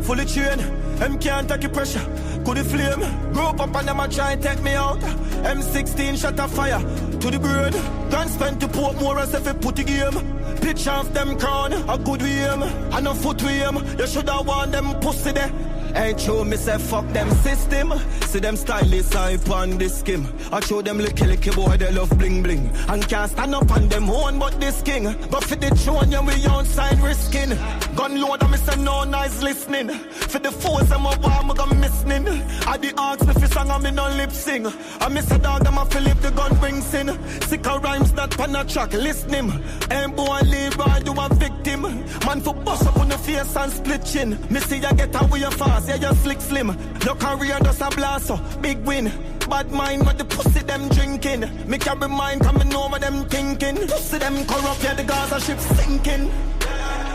fully trained. Them can't take the pressure. Could the flame? Grow up and them a try and take me out. M16 shot of fire to the brain. Guns spent to port more as if it put the game. Pitch off them crown, a good way aim. And a foot way aim. You shoulda want them pussy there. Ain't true, me say fuck them system. See them stylish hype on this skim. I show them licky boy, they love bling bling. And can't stand up on them own but this king. Go for the throne, yeah, we outside risking. Gun load, I me say no nice listening. For the force, I'm a warm, I got missing. I the arts, me fi song, I me no lip sing. I miss a dog, I'm a Philip, the gun rings in. Sick of rhymes that pan a track, listening. Ain't boy, leave, you a victim. Man for bust up on the face and split chin. Me see ya get away fast. Yeah, you slick slim. No career just a blast, so big win. Bad mind, but the pussy them drinking. Me carry mind coming over them thinking. Pussy them corrupt, yeah, the Gaza ship sinking.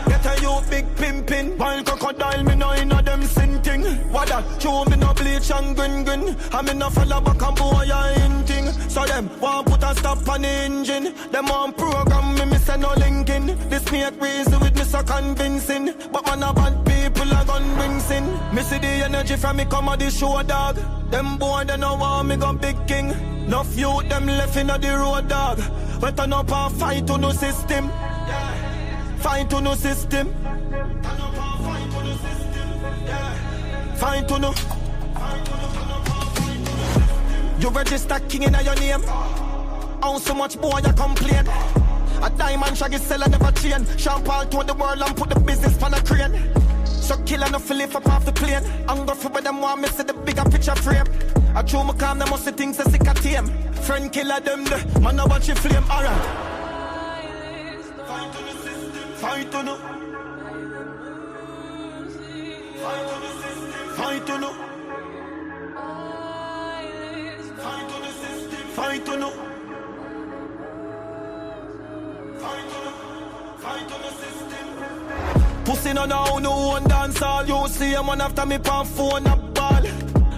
Get a you big pimpin'. While crocodile, me no inna them sinking. What that? Show me no bleach and grin. I me no follow back and boy, I hinting. So them want put a stop on the engine. Them want program me say no linking. This make reason with me so convincing. But man a bad people a gun rings in. Me see the energy from me come on the show dog. Them boy they no want me go big king. No few them left inna the road dog. But turn up and fight to no system. Fight to no system. Fight to no. You register king in your name. How so much boy you complain? A diamond shaggy seller never chain. Sean Paul told the world and put the business on a crane. So kill enough to lift up off the plane. I'm go for where them want me see the bigger picture frame. I throw my calm, them must see things as sick a team. Friend killer them the man I watch you flame. Alright. Fight to no. Fight to no. Fight to no. Pussy no know no one dance all. You see a man after me pan phone a ball.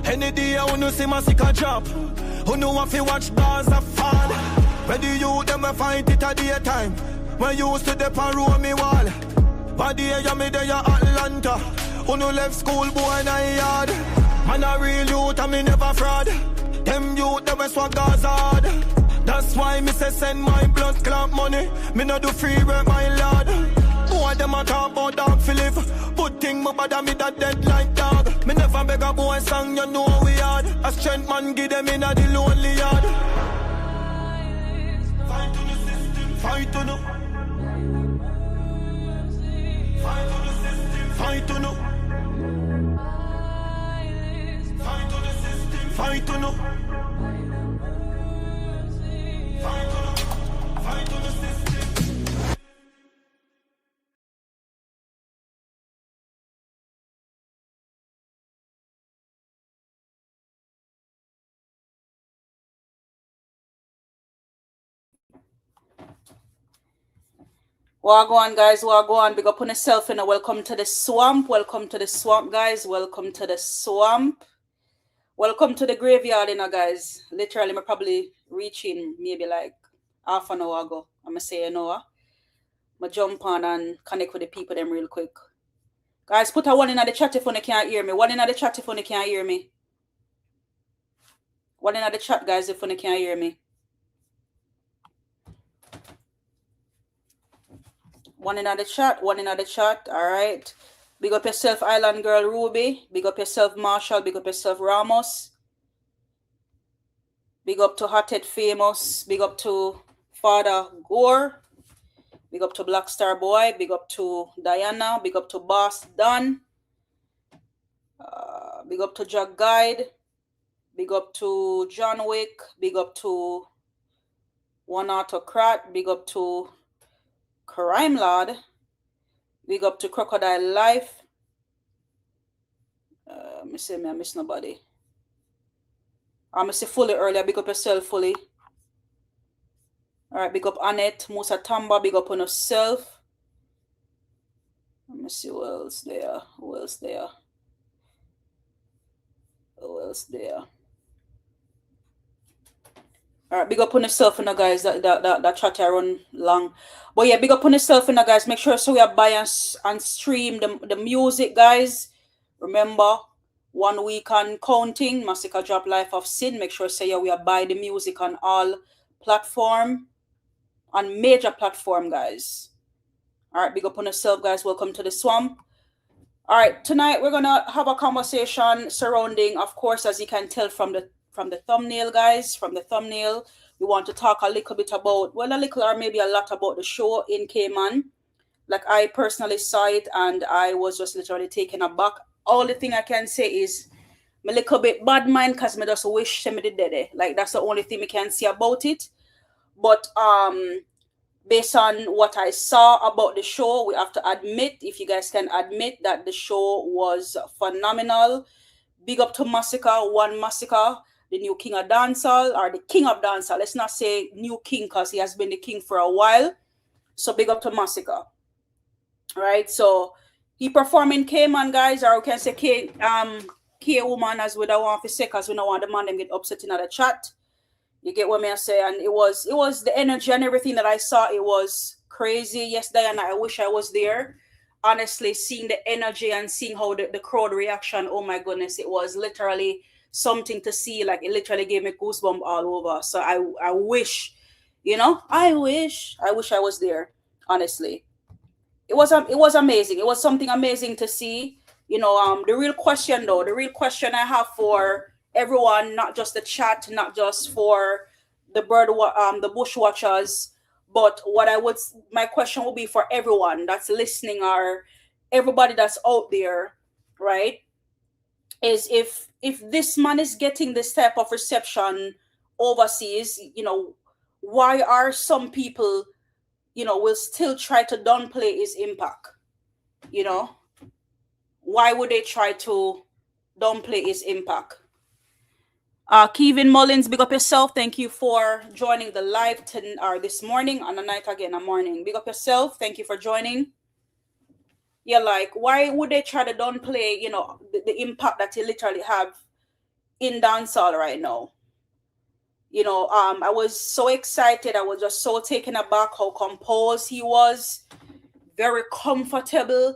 Any day you no see Masicka drop. Who know if you watch bars a fall. Where do you them a fight it a daytime? When you used to dip and roll me wall. Body ya me there ya Atlanta. Who no left school boy in a yard. Man a real youth and me never fraud. Them youth them a swag hard. That's why me say send my blood clot money. Me no do free work my lord. Boy them a talk about dog fi live. Good thing me bother me that dead like dog. Me never beg a boy song you know we hard. A strength man give them in a the lonely yard. Fight to the system. Fight to no. Fight to the system. Fight to no. Fight to the system. Fight to no. Fight to the system. Wagwan guys, wagwan. Big up on yourself and welcome to the swamp. Welcome to the swamp, guys. Welcome to the swamp. Welcome to the graveyard, guys. Literally, I'm probably reaching maybe like half an hour ago. I'm gonna say an hour. I'm gonna jump on and connect with the people them real quick. Guys, put a one in the chat if you can't hear me. One in the chat if you can't hear me. One in the chat, guys, if you can't hear me. One in the chat, one in the chat. All right. Big up yourself, Island Girl Ruby. Big up yourself, Marshall. Big up yourself, Ramos. Big up to Hothead Famous. Big up to Father Gore. Big up to Black Star Boy. Big up to Diana. Big up to Boss Don. Big up to Jack Guide. Big up to John Wick. Big up to One Autocrat. Big up to Crime Lord. Big up to Crocodile Life. Let me see, I miss nobody. I'm going to say Fully earlier. Big up yourself, Fully. All right, big up Annette, Musa Tamba. Big up on yourself. Let me see who else there. Who else there? Who else there? All right, big up on yourself, guys. That chat I run long. But yeah, big up on yourself, guys. Make sure so we are buy and stream the music, guys. Remember, 1 week on counting, Masicka drop Life of Sin. Make sure say we are buy the music on all platform, on major platform, guys. All right, big up on yourself, guys. Welcome to the swamp. All right, tonight we're gonna have a conversation surrounding, of course, as you can tell from the thumbnail, guys. From the thumbnail, we want to talk a little bit about, well, a little or maybe a lot about the show in Cayman. Like, I personally saw it and I was just literally taken aback. All the thing I can say is I'm a little bit bad mind because I just wish me did it. Like, that's the only thing we can see about it. But based on what I saw about the show, we have to admit, if you guys can admit, that the show was phenomenal. Big up to Masicka, one Masicka, the new king of dancehall, or the king of dancehall. Let's not say new king because he has been the king for a while. So big up to Masicka. Right, so he performed in Cayman, guys, or we can say K woman, as we don't want to say, because we don't want the man them get upset in the chat. You get what I say? And it was the energy and everything that I saw. It was crazy. Yes, Diana, I wish I was there. Honestly, seeing the energy and seeing how the crowd reaction, oh my goodness, it was literally something to see. Like, it literally gave me goosebumps all over. So I wish, I wish I was there, honestly. It was amazing. It was something amazing to see. The real question I have for everyone, not just the chat, not just for the bush watchers, but my question will be for everyone that's listening, or everybody that's out there, right? Is if this man is getting this type of reception overseas, why are some people will still try to downplay his impact? Why would they try to downplay his impact? Kevin Mullins, big up yourself. Thank you for joining the live this morning, and a night again, a morning. Big up yourself. Thank you for joining. Yeah, like, why would they try to downplay, the impact that he literally have in dancehall right now? I was so excited. I was just so taken aback how composed he was, very comfortable.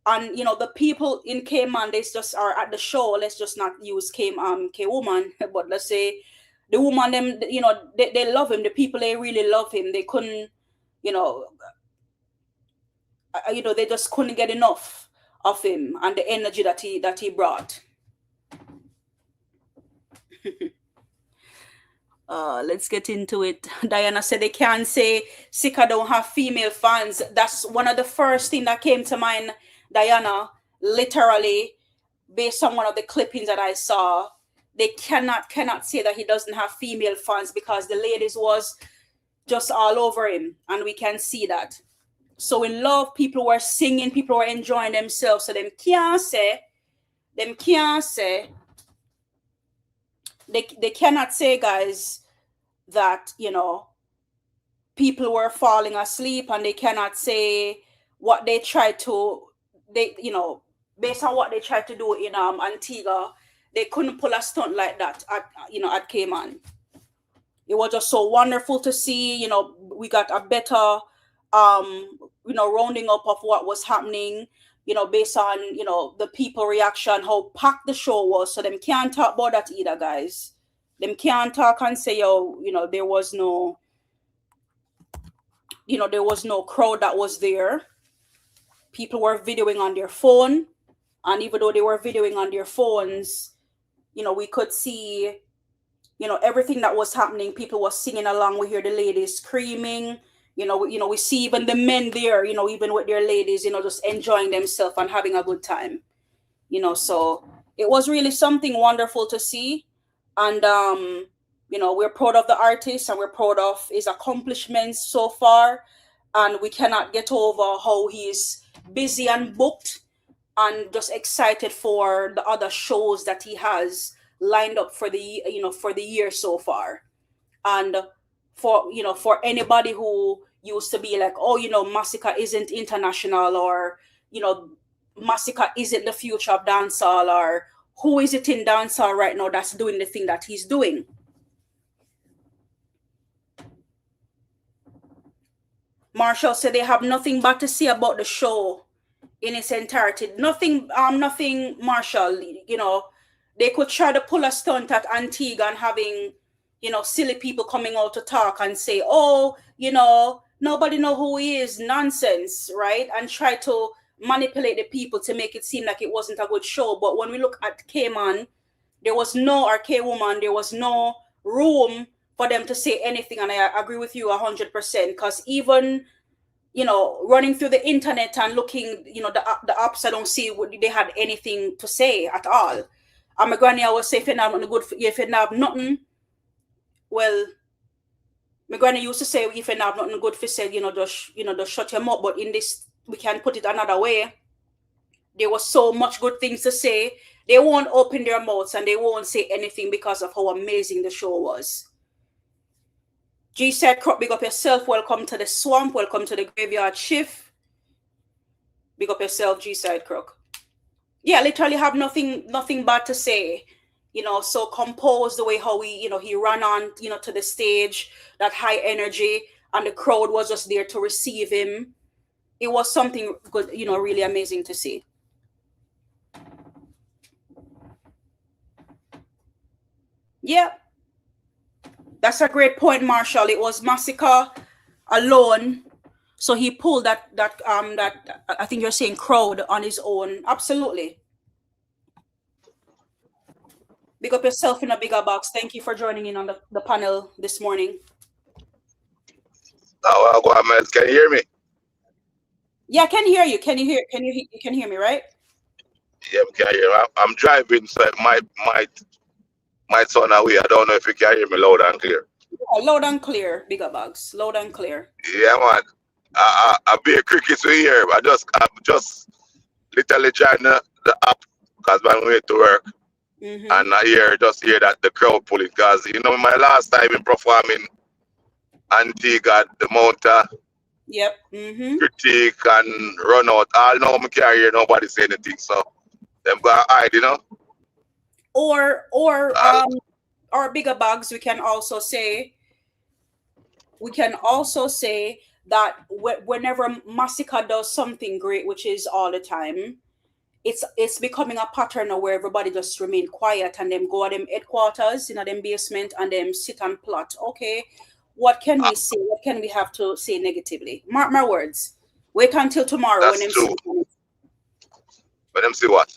And, the people in Cayman, they just are at the show. Let's just not use K-woman, but let's say the woman, them, they love him. The people, they really love him. They couldn't, they just couldn't get enough of him and the energy that he brought. Let's get into it. Diana said they can't say Sika don't have female fans. That's one of the first thing that came to mind, Diana. Literally, based on one of the clippings that I saw, they cannot say that he doesn't have female fans, because the ladies was just all over him, and we can see that. So in love, people were singing, people were enjoying themselves. So they cannot say, guys, that people were falling asleep, and they cannot say what they tried to, based on what they tried to do in Antigua, they couldn't pull a stunt like that at Cayman. It was just so wonderful to see. We got a better rounding up of what was happening, based on the people reaction, how packed the show was. So them can't talk about that either, guys. Them can't talk and say, there was no crowd that was there. People were videoing on their phone, and even though they were videoing on their phones, we could see, everything that was happening. People were singing along. We hear the ladies screaming. We see even the men there, even with their ladies, just enjoying themselves and having a good time. So it was really something wonderful to see. And, we're proud of the artist, and we're proud of his accomplishments so far. And we cannot get over how he's busy and booked, and just excited for the other shows that he has lined up for the year so far. And for anybody who used to be like, oh, Masicka isn't international, or, Masicka isn't the future of dancehall, or who is it in dancehall right now that's doing the thing that he's doing? Marshall said they have nothing bad to say about the show. in its entirety. Nothing, Marshall, you know, they could try to pull a stunt at Antigua and having, you know, silly people coming out to talk and say, oh, you know, nobody know who he is, nonsense, right? And try to manipulate the people to make it seem like it wasn't a good show. But when we look at Cayman, there was no, or K-Woman, there was no room for them to say anything. And I agree with you 100%, because even, you know, running through the internet and looking, you know, the apps, I don't see what they had anything to say at all. And my granny always say, if you have nothing good, if you have nothing, well, my granny used to say, if you have nothing good for say, just shut your mouth. But in this, we can put it another way. There was so much good things to say. They won't open their mouths and they won't say anything because of how amazing the show was. G said, Crop, big up yourself. Welcome to the swamp. Welcome to the graveyard shift. Big up yourself, G side Crook. Yeah, literally have nothing bad to say. You know, so composed the way how he ran on, to the stage, that high energy, and the crowd was just there to receive him. It was something good, really amazing to see. Yeah. That's a great point, Marshall. It was Masicka alone. So he pulled that I think you're saying crowd on his own. Absolutely. Big up yourself in a bigger box. Thank you for joining in on the panel this morning. Oh, go ahead, can you hear me? Yeah, I can hear you. Can you hear me, right? Yeah, I can hear you. I'm driving, so might sound away. I don't know if you can hear me loud and clear. Yeah, loud and clear, bigger box. Loud and clear. Yeah, man. I be a cricket to hear. I'm just literally trying the app because I'm way to work. Mm-hmm. And I hear that the crowd pulling, because my last time in performing Antigua, the Mountain, yep, mm-hmm, critique and run out. All know I can't hear nobody say anything, so them gonna hide, Or bigger bags. We can also say that whenever Masicka does something great, which is all the time, it's becoming a pattern where everybody just remain quiet and them go at them headquarters, them basement, and them sit and plot. Okay, what can we say? What can we have to say negatively? Mark my words. Wait until tomorrow. That's when true. When them see what?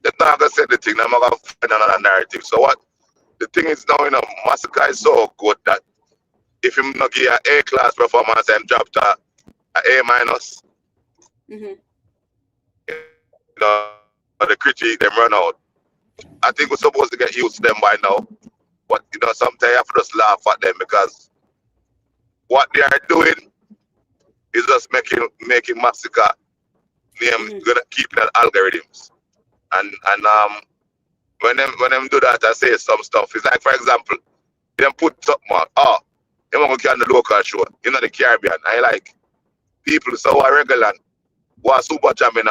They're not gonna say the thing. They're not gonna find another narrative. So what? The thing is now, Masicka is so good that if him not give an A-class performance and drop to an A-. Mm-hmm. The critique them run out. I think we're supposed to get used to them by now. But sometimes you have to just laugh at them, because what they are doing is just making Masicka name gonna keep that algorithms. And when them do that, I say some stuff. It's like, for example, them put something on. They want to carry the local show, the Caribbean. I like people so regular. What super jam in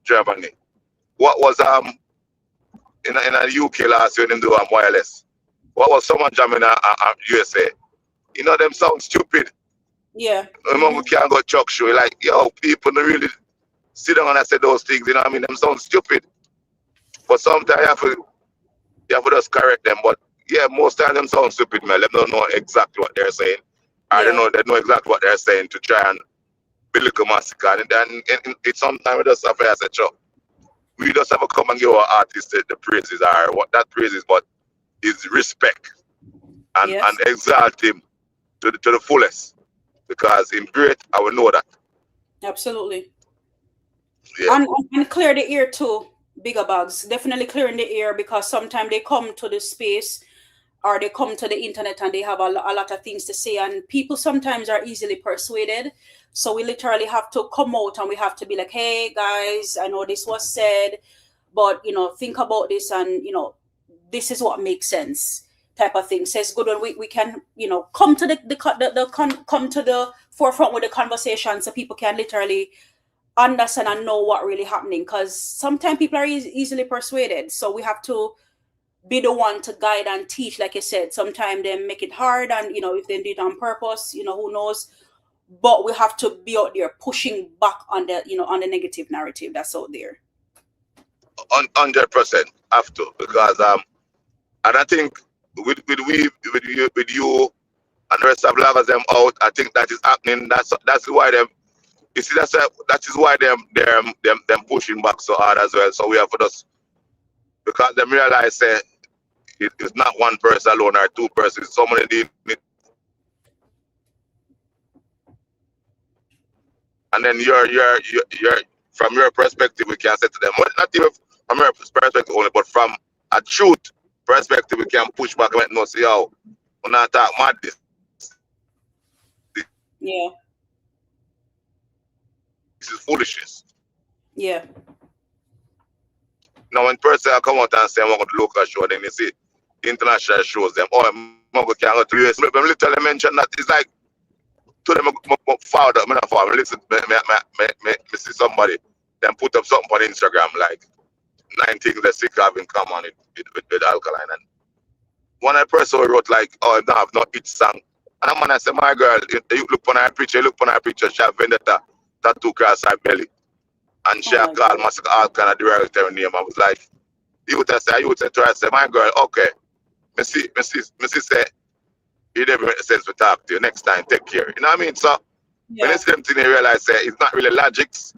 Germany? What was in the UK last year when them do wireless? What was someone jamming in USA? Them sound stupid. Yeah. We can't go chuck show. Like, people don't really sit down and say those things. Them sound stupid. But sometimes you have to just correct them. But yeah, most of them sound stupid, man. They don't know exactly what they're saying. I don't know. They know exactly what they're saying to try and build a Masicka. And it's sometimes we just have to say, sure, we just have to come and give our artists the praises, or what that praise is, but is respect and exalt him to the fullest, because in great, I will know that. Absolutely. Yeah. And clear the ear too, bigger bags. Definitely clearing the ear, because sometimes they come to the space or they come to the internet and they have a lot of things to say, and people sometimes are easily persuaded. So we literally have to come out and we have to be like, hey guys, I know this was said, but think about this, and this is what makes sense, type of thing. Says good when we can come to come to the forefront with the conversation, so people can literally understand and know what really happening, because sometimes people are easily persuaded. So we have to be the one to guide and teach. Like I said, sometimes they make it hard, and if they do it on purpose, who knows. but we have to be out there pushing back on the, on the negative narrative that's out there. 100% have to, because and I think with you and the rest of bloggers them out, I think that is happening. That's why them. You see, that is why them pushing back so hard as well. So we have to just, because them realize it's not one person alone or two persons. Someone did it. And then you're from your perspective, we can say to them, well, not even from your perspective only, but from a truth perspective, we can push back and no see how we're not talk mad this. Yeah. This is foolishness. Yeah. Now when person come out and say I'm going to the local show, then you see international shows them. Oh, I'm going to go to the US. When literally mention that, it's like to them father, listen, me see somebody, then put up something on Instagram like 9 things that sick have in common with alkaline. And one person wrote like, oh, I have no hit song. And I'm gonna say, my girl, you look on her picture, she have vendetta tattoo across her belly. And she called Masicka all kind of derogatory name. I was like, you would say to her, say, my girl, okay. Me see say, it never makes sense to talk to you. Next time, take care. You know what I mean? So when it's them thing, you realize it's not really logics.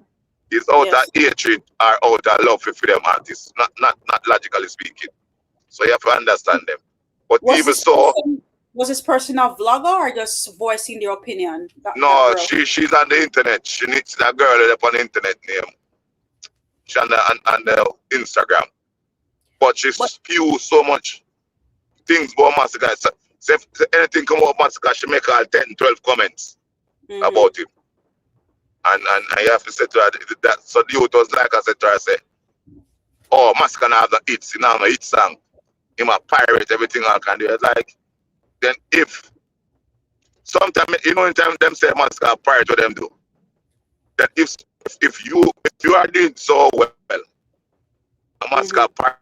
It's out of hatred or out of love for them artists, not logically speaking. So you have to understand them. But even so, was this person a vlogger or just voicing their opinion? No, she's on the internet. She needs that girl up on the internet name. She's on the Instagram. But she spews so much things about Masicka. So if anything come about Masicka, she make all 10, 12 comments about him. And I have to say to her that, so the youth was like, I said to her, I said, oh, Masicka now have the hits, you know, no hit song. Him a pirate, everything I can do. It's like, then if sometimes, you know, in time them say Masicka a pirate, what them do? Then if you are doing so well, a Masicka pirate,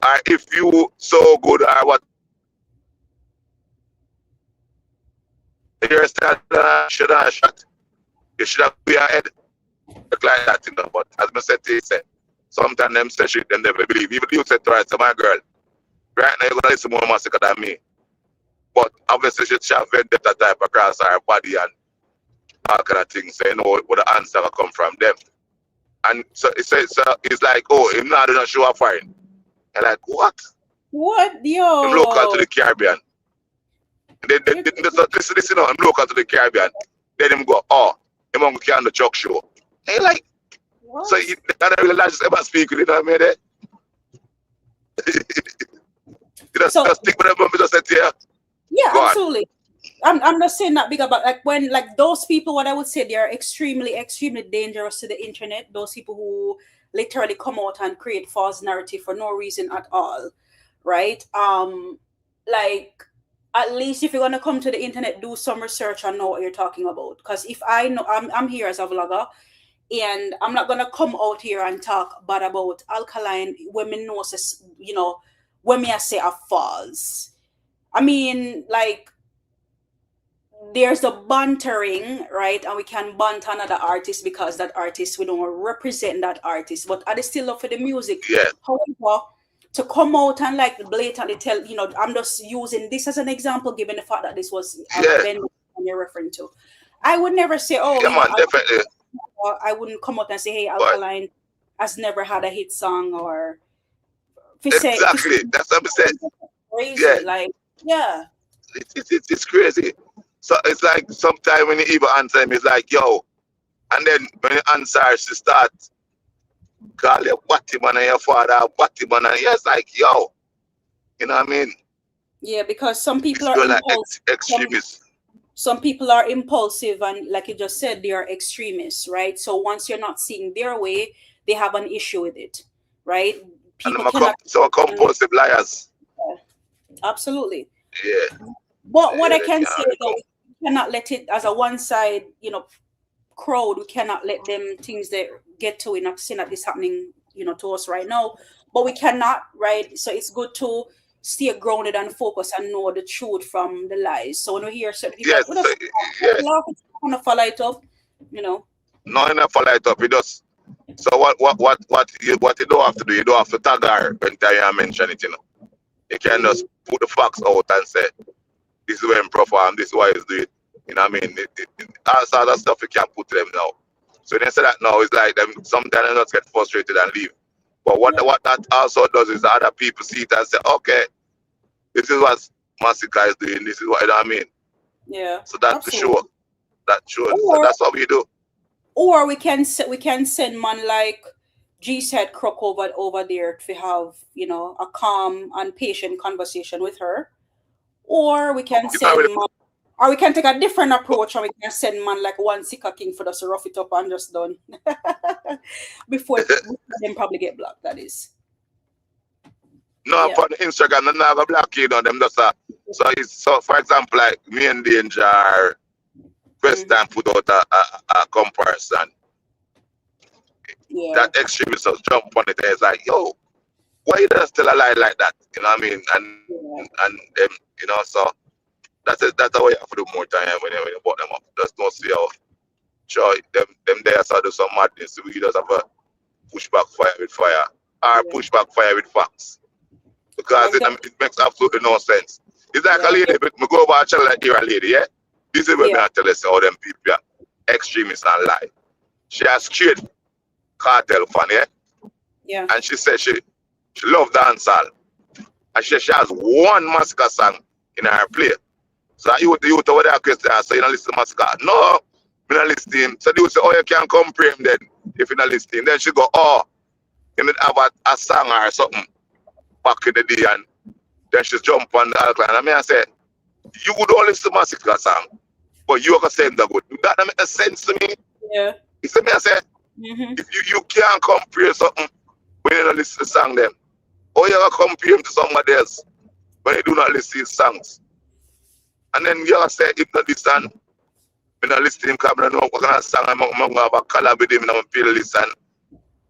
or if you so good or what, your style should have shot. You should have be ahead. Like that, you know. But as I said to you, sometimes them say shit, them never believe. Even you said to her, my girl, right now you're gonna listen more Masicka than me. But obviously she should have vendetta type across her body and all kind of things. So you know what the answer will come from them. And so it's like, oh, him not doing a show of foreign. And like, what? What? Yo. I'm local to the Caribbean. Then listen, I'm local to the Caribbean. Then him go, oh, him going to carry on the truck show. And you like, what? So you don't really like just ever speak with it, you know what I mean? You just stick with them, just say here. Yeah, absolutely. I'm not saying that big about like when like those people, what I would say, they are extremely, extremely dangerous to the internet. Those people who literally come out and create false narrative for no reason at all, right? Like at least if you're gonna come to the internet, do some research and know what you're talking about. Because if I know I'm here as a vlogger, and I'm not gonna come out here and talk bad about alkaline women know, you know, when me I say are false. I mean, like, there's the bantering, right? And we can bant another artist because that artist, we don't represent that artist. But I still love for the music. Yeah. However, to come out and like blatantly tell, you know, I'm just using this as an example, given the fact that this was a band you're referring to. I would never say, oh, yeah, man, definitely. I wouldn't come out and say, hey, Alkaline has never had a hit song, or exactly. That's what I'm saying. Crazy. Yeah. Like, yeah. It's crazy. So it's like sometimes when you even answer him, it's like, yo. And then when you answer, she start call you Batty man and your father Batty man. And it's like, yo. You know what I mean? Yeah, because some people are like extremists. Some people are impulsive, and like you just said, they are extremists, right? So once you're not seeing their way, they have an issue with it, right? People so compulsive liars. Yeah, absolutely. Yeah. But what I can say though, we cannot let it as a one side, you know, crowd. We cannot let them things that get to it. Not saying that this happening, you know, to us right now, but we cannot, right? So it's good to stay grounded and focus and know the truth from the lies. So when we hear certain people, Yes, we just laugh, it's kind of follow it up, you know. no, enough for light up. It just so what you don't have to do. You don't have to tag her when you mention it. You know, you can just put the facts out and say this is where I'm perform, this is why he's doing it. You know what I mean? All sort of stuff you can't put to them now. So they say that now it's like them sometimes they just get frustrated and leave. But what that also does is the other people see it and say, okay, this is what Masicka is doing, this is what, you know what I mean? Yeah. So that's absolutely. the show. That show. So that's what we do. Or we can send man like G said Crook over there to have, you know, a calm and patient conversation with her. Or we can send man, or we can take a different approach and we can send man like one Sicka king for us to rough it up and just done. before them probably get blocked, that is. No, for the Instagram, they never block you, know, them just so for example, like me and Danger first time put out a comparison. Yeah. That extremist just jump on it and it's like, yo, why you just tell a lie like that? You know what I mean? And them, you know, so that's the way you have to do more time when you bought them up. Just don't see how sure them there so do some madness. We just have a push back fire with fire. Or push back fire with facts. Because it makes absolutely no sense. It's like a lady, but me go over and tell like you're a lady, yeah? This is what I tell us all them people are extremists and lie. She has straight cartel fan, yeah? Yeah. And she said she love dancehall. And she has one Masicka song in her play. So the youth over there question, so you don't listen to Masicka. No, you don't listen to him. So they would say, oh, you can't compare him then if you don't listen to him. Then she go, oh, you need to have a song or something back in the day. And then she jump on the alkaline. And I say, you would only listen to Masicka song, but you are saying that good. That make sense to me. Yeah. You see me, I say, if you can't compare something when you don't listen to song them, or you are compare him to somebody else when you do not listen to his songs. And then you are say, if not listen, when I listen to him, because I don't know what kind of song I'm going to have a collab with him and I'm going to listen.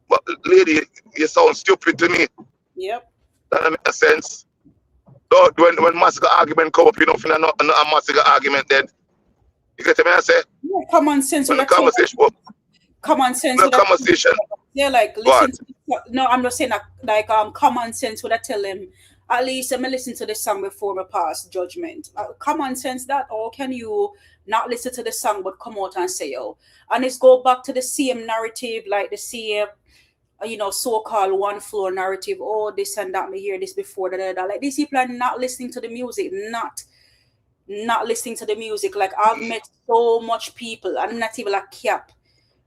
But lady, you sound stupid to me. Yep. That makes sense. So when Masicka argument come up, you know, if you're not a Masicka argument, then you get me, I say? Yeah, common sense. When the conversation. Common sense. The conversation. Yeah, like listen. No, I'm not saying that. Like common sense would I tell him? At least I'm listen to the song before I pass judgment. Common sense that, or can you not listen to the song but come out and say, oh, and it's go back to the same narrative, like the same, you know, so-called one floor narrative. Oh, this and that. Me hear this before. Like these people are not listening to the music. Not listening to the music. Like I've met so much people. I'm not even like cap.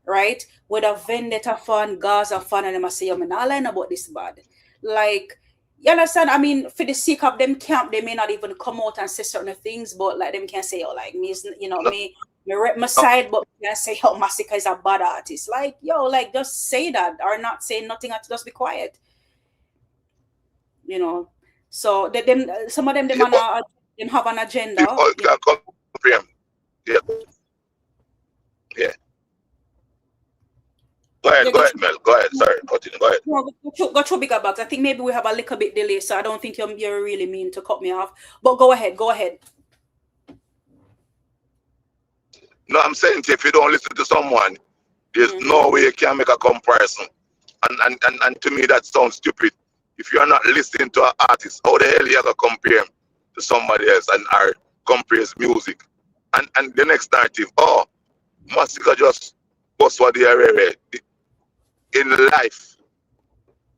Right? With a Vendetta fan, Gaza fan, and them say, yo, I'm not lying about this bad. Like, you understand? I mean, for the sake of them camp, they may not even come out and say certain things, but like them can say, oh, like me, you know, me rep my side, but me can say, oh, Masicka is a bad artist. Like, yo, like just say that or not say nothing, just be quiet. You know. So them some of them have an agenda. Yeah. Go ahead, Mel. Go ahead. Sorry, continue. Go ahead. No, go through bigger bags. I think maybe we have a little bit delay, so I don't think you're really mean to cut me off. But go ahead. No, I'm saying if you don't listen to someone, there's no way you can make a comparison. And to me that sounds stupid. If you're not listening to an artist, how the hell you gonna compare him to somebody else and compare his music? And the next narrative, oh, Masicka just bust what they are in life.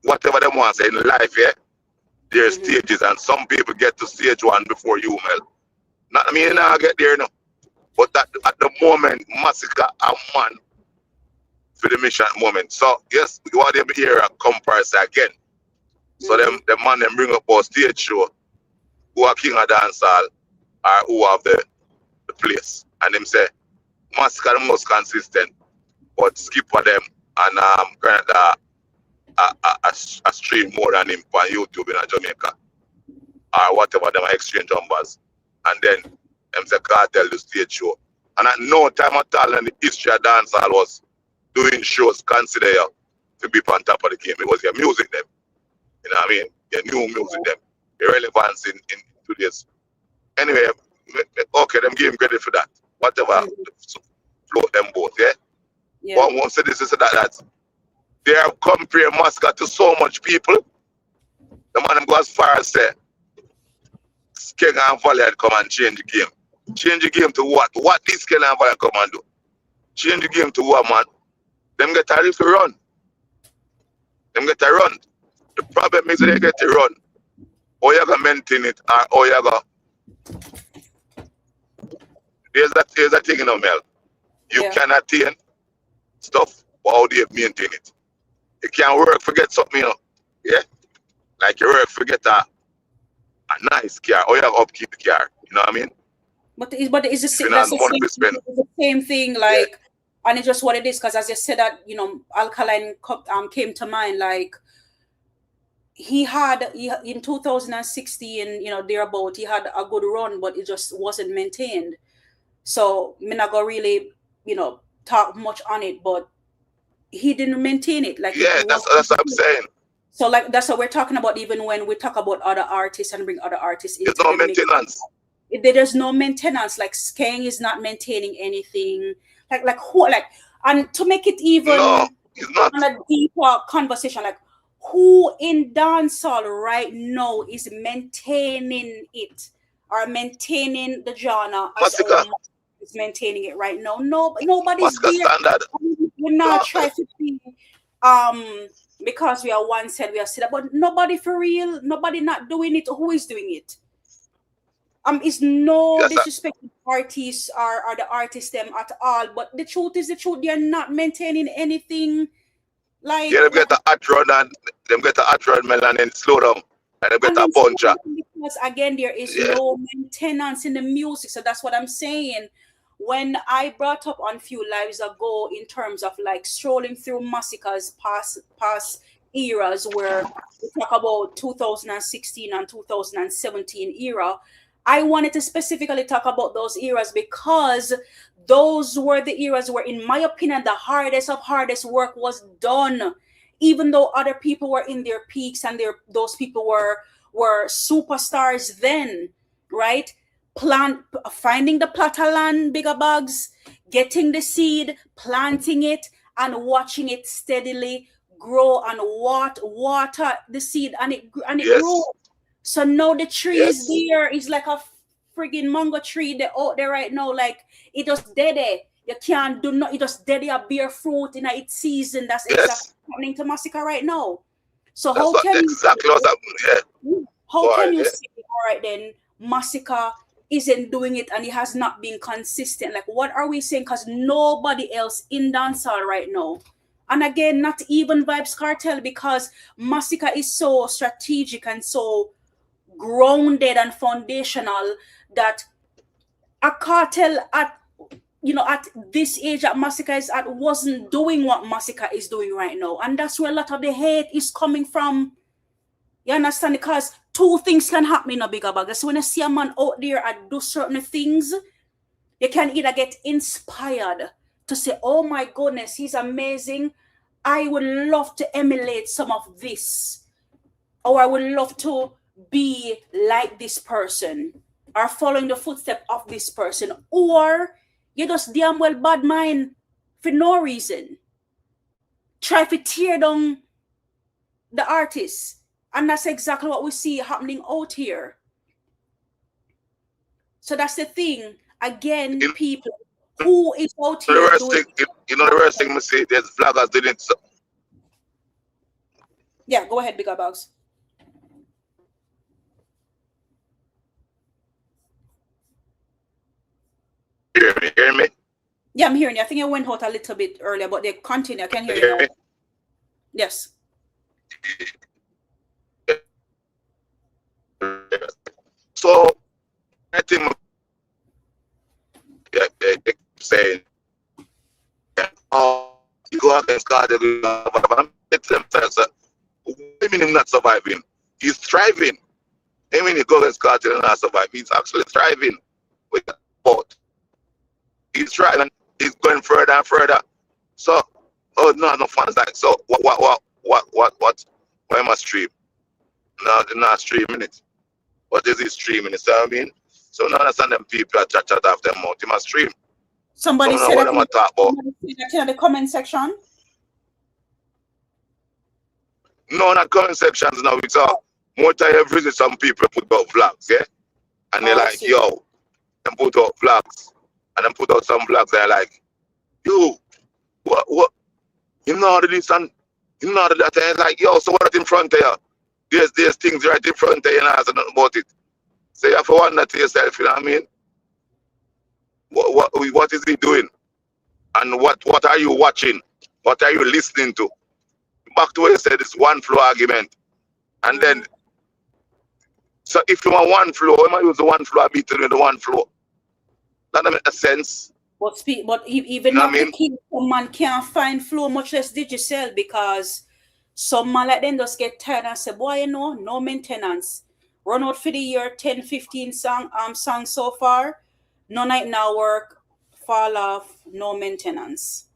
Whatever them want to say in life, yeah, there's stages and some people get to stage one before you, Mel. Not I mean I get there now. But at the moment, Masicka a man for the mission moment. So yes, we want them here a comparison again. So the man them bring up our stage show who are king of dancehall or who have the place. And them say Masicka the most consistent, but skipper them and currently a stream more than him on YouTube in Jamaica or whatever them exchange numbers. And then them say cartel the stage show. And at no time at all in the history of dancehall was doing shows consider you to be on top of the game. It was your music them. You know what I mean? Your new music them. irrelevance in today's. Anyway, okay, them give him credit for that. Whatever, float them both, yeah? One won't say this is that they have compared Masicka to so much people. The man them go as far as say King and Valley had come and change the game. Change the game to what? What this King and Valley come and do? Change the game to what, man? Them get a to run. Them get a run. The problem is they get to run. Or you gonna maintain it, or you gonna. Here's a thing in the mail. You can attain stuff, but how do you maintain it? You can't work, forget something, you know. Yeah? Like you work, forget a nice car, or you have upkeep the car. You know what I mean? But it's the same, that's the same thing, like, and it's just what it is, because as you said that, you know, Alkaline came to mind, like, he in 2016, you know, thereabout, he had a good run, but it just wasn't maintained. So I'm not gonna really, you know, talk much on it, but he didn't maintain it. Like, that's what I'm saying. So like that's what we're talking about. Even when we talk about other artists and bring other artists in, there's no maintenance. There's no maintenance. Like Skeng is not maintaining anything. Like who? Like, and to make it even on a deeper conversation, like who in dancehall right now is maintaining it or maintaining the genre? Masicka is maintaining it right now. No, nobody's there. Standard. We're not trying to be because we are one side, we are said, but nobody for real, nobody not doing it. Who is doing it? It's no disrespect to artists or the artists them at all, but the truth is the truth. They are not maintaining anything. Like them get a hot run and them get a hot run and then slow down and them get a puncher. Because again, there is no maintenance in the music, so that's what I'm saying. When I brought up on few lives ago in terms of like strolling through Masicka's past eras, where we talk about 2016 and 2017 era, I wanted to specifically talk about those eras because those were the eras where, in my opinion, the hardest of hardest work was done. Even though other people were in their peaks and those people were superstars then, right? Finding the plot of land, bigger bugs, getting the seed, planting it, and watching it steadily grow and water the seed, and it grew. So now the tree is there. It's like a friggin' mango tree. They're out there right now. Like it just dead there. You can't do nothing. It just dead there, bear fruit in its season. That's exactly happening to Masicka right now. So how can you say, all right then, Masicka isn't doing it and he has not been consistent? Like, what are we saying? Because nobody else in dancehall right now. And again, not even Vybz Kartel, because Masicka is so strategic and so grounded and foundational that a cartel at this age that Masicka is at wasn't doing what Masicka is doing right now. And that's where a lot of the hate is coming from. You understand? Because two things can happen in a bigger bag. So when you see a man out there and do certain things, you can either get inspired to say, oh my goodness, he's amazing. I would love to emulate some of this. Or I would love to be like this person. Or following the footsteps of this person. Or you just damn well bad mind for no reason. Try to tear down the artist. And that's exactly what we see happening out here. So that's the thing. Again, people who is out here doing... the worst thing we see, there's vloggers didn't... Yeah, go ahead, Bigger Bugs. Hear me? Yeah, I'm hearing you. I think I went out a little bit earlier, but they continue. I can hear you now. Yes. So, I think they saying, you go against God, it's themselves. I mean, him not surviving. He's thriving. I mean, he goes against God and not survive. He's actually thriving with that boat. He's trying, he's going further and further. So, no fans like, so what am I stream? No, they're not streaming it. What is he streaming? You see what I mean? So I understand them people that chat off them mouth. You must stream. Somebody so said what I'm talk about. In the comment section. No, not comment sections now. It's more time I visit some people put out vlogs, yeah? And they're like, yo, and put out vlogs. And then put out some vlogs that are like, yo, what? You know this and you know that, and it's like, yo, so what in front of you? There's things right in front of you and I nothing about it. So you have to wonder to yourself, you know what I mean? What is he doing? And what are you watching? What are you listening to? Back to what you said, it's one flow argument. And then, so if you want one flow, why am I use the one flow beat with the one flow? That doesn't make sense. But even not the key, some man can't find flow, much less digital, because some man like them just get tired and say, boy, you know, no maintenance. Run out for the year, 10, 15 songs so far. No night now work, fall off, no maintenance.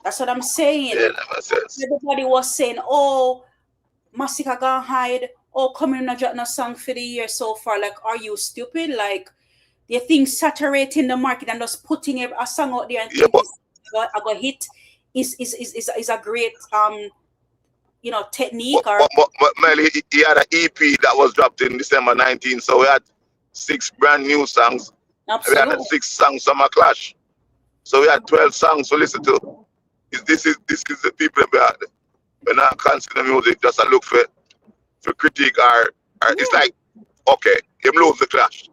That's what I'm saying. Yeah, that makes sense. Everybody was saying, oh, Masicka gonna hide. Oh, come in and drop no song for the year so far. Like, are you stupid? Like, you think saturating the market and just putting a song out there and think I got hit is a great technique. But Melly, he had an EP that was dropped in December 19, so we had 6 brand new songs. Absolutely. We had 6 songs Summer Clash. So we had 12 songs to listen to. This is the people that when I consider music just a look for critique or it's like, okay, him lose the clash.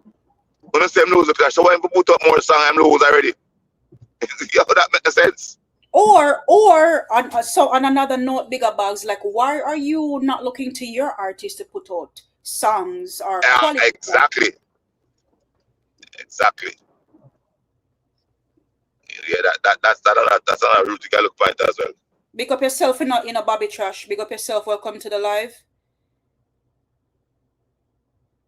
When I say him lose the clash, so when we put up more songs, I'm lose already. Yeah, that makes sense. Or on another note, bigger bags, like, why are you not looking to your artist to put out songs or exactly. Yeah, that's another route you can look point as well. Big up yourself in a Bobby Trash. Big up yourself. Welcome to the live.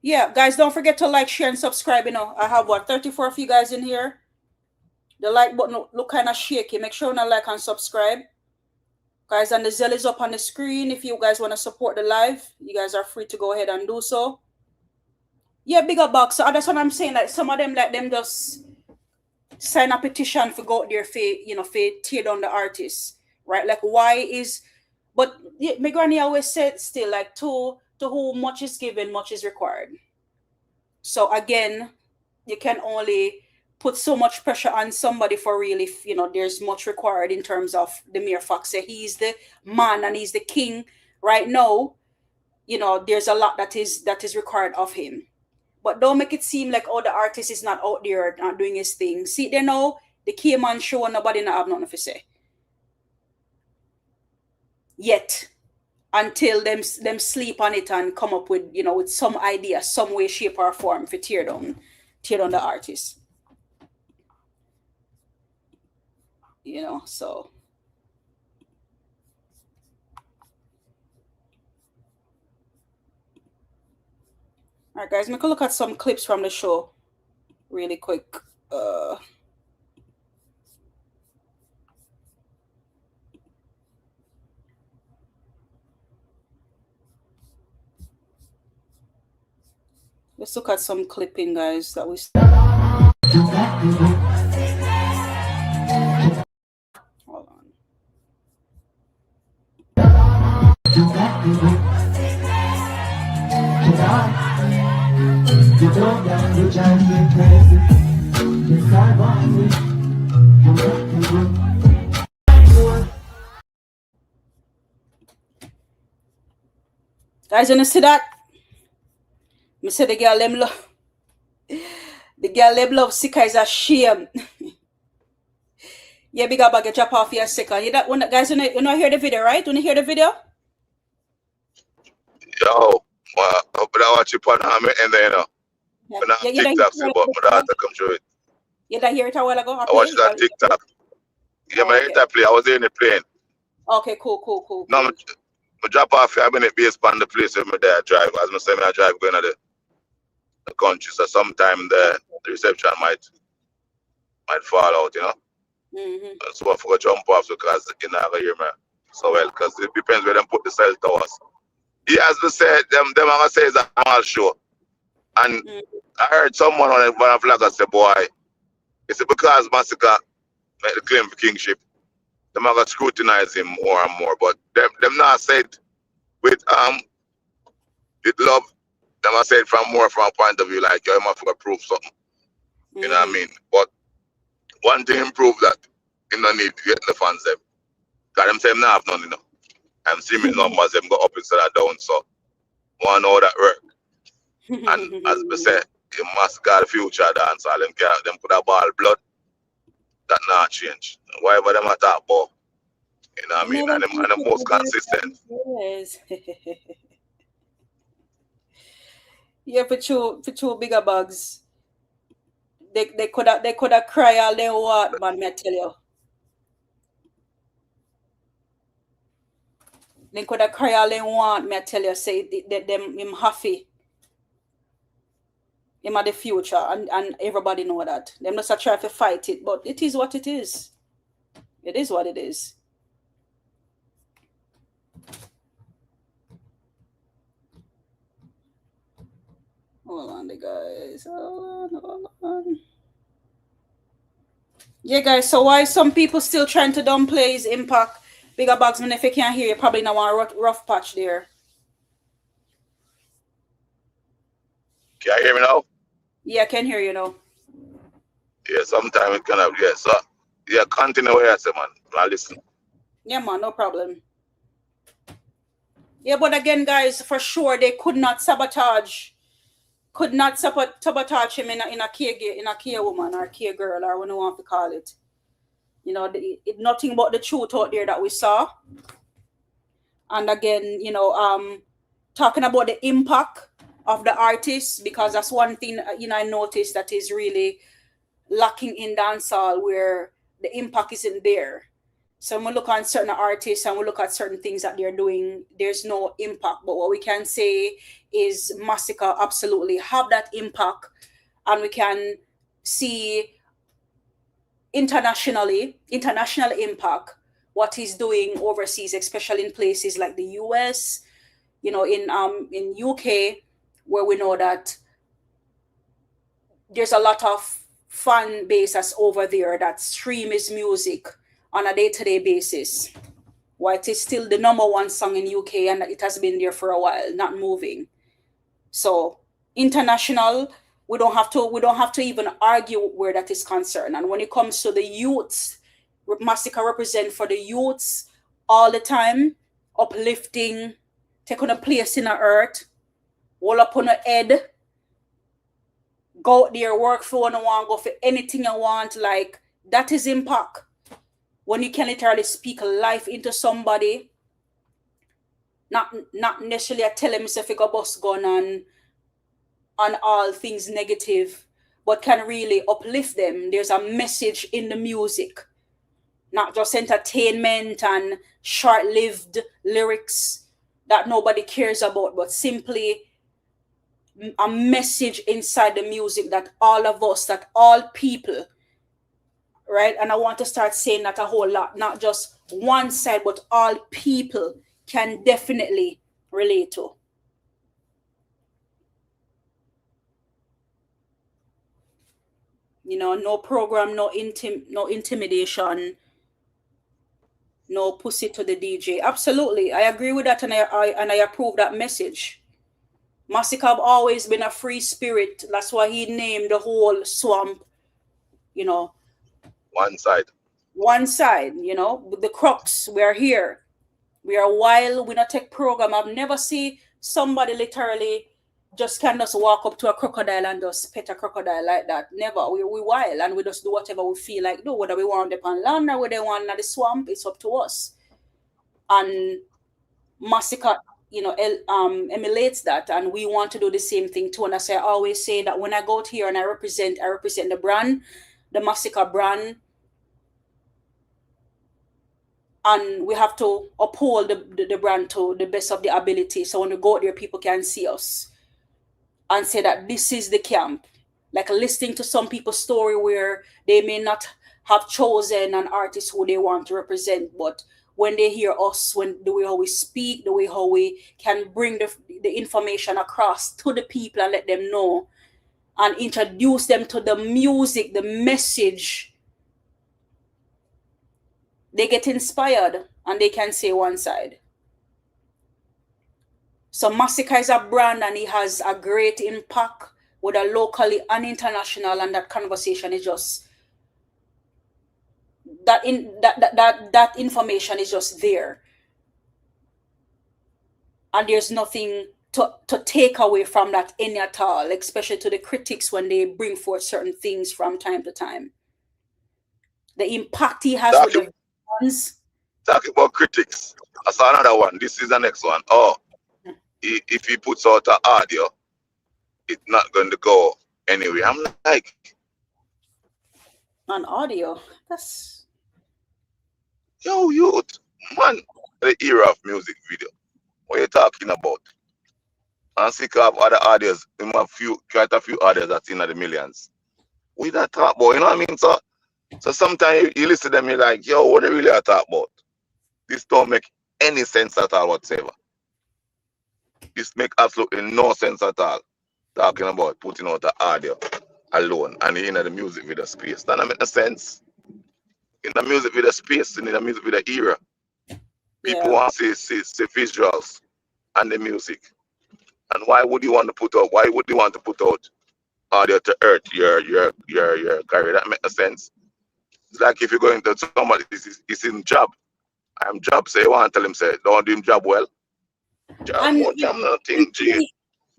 Yeah, guys, don't forget to like, share, and subscribe. You know, I have 34 of you guys in here. The like button look kind of shaky. Make sure you like and subscribe. Guys, and the Zelle is up on the screen. If you guys want to support the live, you guys are free to go ahead and do so. Yeah, bigger box. So that's what I'm saying. Like, some of them, like, them just sign a petition for go out there for tear down the artists, right? Like, why is, but yeah, my granny always said still, like, to whom much is given, much is required. So again, you can only put so much pressure on somebody for real if there's much required in terms of the mere fact that he's the man and he's the king right now. There's a lot that is required of him. But don't make it seem like, oh, the artist is not out there, not doing his thing. See, they know the Cayman show, nobody not have nothing to say. Yet, until them sleep on it and come up with, with some idea, some way, shape, or form for tear down the artist. So. All right, guys, we can look at some clips from the show really quick. Let's look at some clipping, guys, that we. Hold on. Guys, you see that? Me say the girl them love. The girl them love Sicka is a shame. Yeah, big up a drop off your Sicka. You that one, guys? You know hear the video, right? You hear the video? Yo, but I watch it on and then when I TikTok, but my daughter come through it. You didn't hear it a while ago? I watched that TikTok. Yeah, I heard that play. I was in the plane. Okay, cool. No, I drop off 5 minutes based on the place where my dad drive. As I say, I drive going to the country, so sometime the reception might fall out, So I forgot to jump off because you know I hear me so well, because it depends where them put the cell towers. He has to say them I'm gonna say it's a small show. And I heard someone on a vlogger say, boy, it's because Masicka made the claim for kingship. Them are gonna scrutinize him more and more. But them not said with love, them are said from a point of view like you have to prove something. You know what I mean? But one thing improve that you don't need to get the fans them. Cause them say them not have none, you know. I'm seeing me numbers them go up instead of down, so wanna know that work. And as I said, you must got the future dance, all them could have ball blood. That not change. Whatever them attack about, you know what I mean? And them most consistent. Yes. Yeah, for two bigger bugs. They could have cry all they want, man, me I tell you. They could have cry all they want, me I tell you, say them him happy. Him at the future, and everybody know that. Them just try to fight it, but it is what it is. It is what it is. Hold on, the guys. Hold on. Yeah, guys. So why some people still trying to downplay his impact? Bigger bugs, man. If you can't hear, you probably not want a rough patch there. Can you hear me now? Yeah, I can hear you now. Yeah, sometimes it kind of, yeah. So, yeah, continue what I say, man. I listen. Yeah, man, no problem. Yeah, but again, guys, for sure, they could not sabotage him in a care woman or care girl or what you want to call it. You know, nothing but the truth out there that we saw. And again, you know, talking about the impact of the artists, because that's one thing, you know, I noticed that is really lacking in dancehall, where the impact isn't there. So when we look at certain artists and we look at certain things that they're doing, there's no impact. But what we can say is Masicka absolutely have that impact, and we can see international impact, what he's doing overseas, especially in places like the US, you know, in UK, where we know that there's a lot of fan base that's over there that stream his music on a day-to-day basis. Why it is still the #1 song in UK, and it has been there for a while, not moving. So international, we don't have to even argue where that is concerned. And when it comes to the youths, Masicka represent for the youths all the time, uplifting, taking a place in the earth, all up on the head, go out there, work for what you want, go for anything you want. Like, that is impact. When you can literally speak life into somebody, not necessarily tell him if you got bus gun on all things negative, but can really uplift them. There's a message in the music, not just entertainment and short-lived lyrics that nobody cares about, but simply a message inside the music that all of us, that all people, right? And I want to start saying that a whole lot, not just one side, but all people can definitely relate to. You know, no program, no intimidation, no pussy to the DJ. Absolutely, I agree with that, and I approve that message. Masicka have always been a free spirit. That's why he named the whole swamp, you know, one side, you know, the crux. We are here, we are wild, we not take program. I've never seen somebody literally just can just walk up to a crocodile and just pet a crocodile like that. Never. We wild, and we just do whatever we feel like do, whether we want them on land or whether they want in the swamp. It's up to us. And Masicka, you know, emulates that, and we want to do the same thing too. And I always say that when I go out here and I represent the brand, the Masicka brand, and we have to uphold the brand to the best of the ability. So when we go out there, people can see us and say that this is the camp. Like listening to some people's story where they may not have chosen an artist who they want to represent, but when they hear us, when the way how we speak, the way how we can bring the information across to the people and let them know and introduce them to the music, the message, they get inspired and they can say one side. So Masicka is a brand and it has a great impact, whether locally and international, and that conversation is just that information is just there. And there's nothing to take away from that any at all, especially to the critics when they bring forth certain things from time to time. The impact he has with the fans. Talking about critics, I saw another one. This is the next one. Oh, if he puts out an audio, it's not going to go anywhere. I'm like, an audio? That's youth, man, the era of music video. What are you talking about? I'm sick of other audios. Quite a few audios that's in the millions. We not talk about, you know what I mean? So sometimes you listen to them, you're like, yo, what they really are talking about? This don't make any sense at all whatsoever. This make absolutely no sense at all. Talking about putting out the audio alone and in the music video space. That don't make no sense. In the music video space, in the music video era, people want to see visuals and the music. And why would you want to put out audio to earth your career? That makes no sense. It's like if you're going to somebody, is in job. I'm job, say you want to tell him, say, don't do him job well.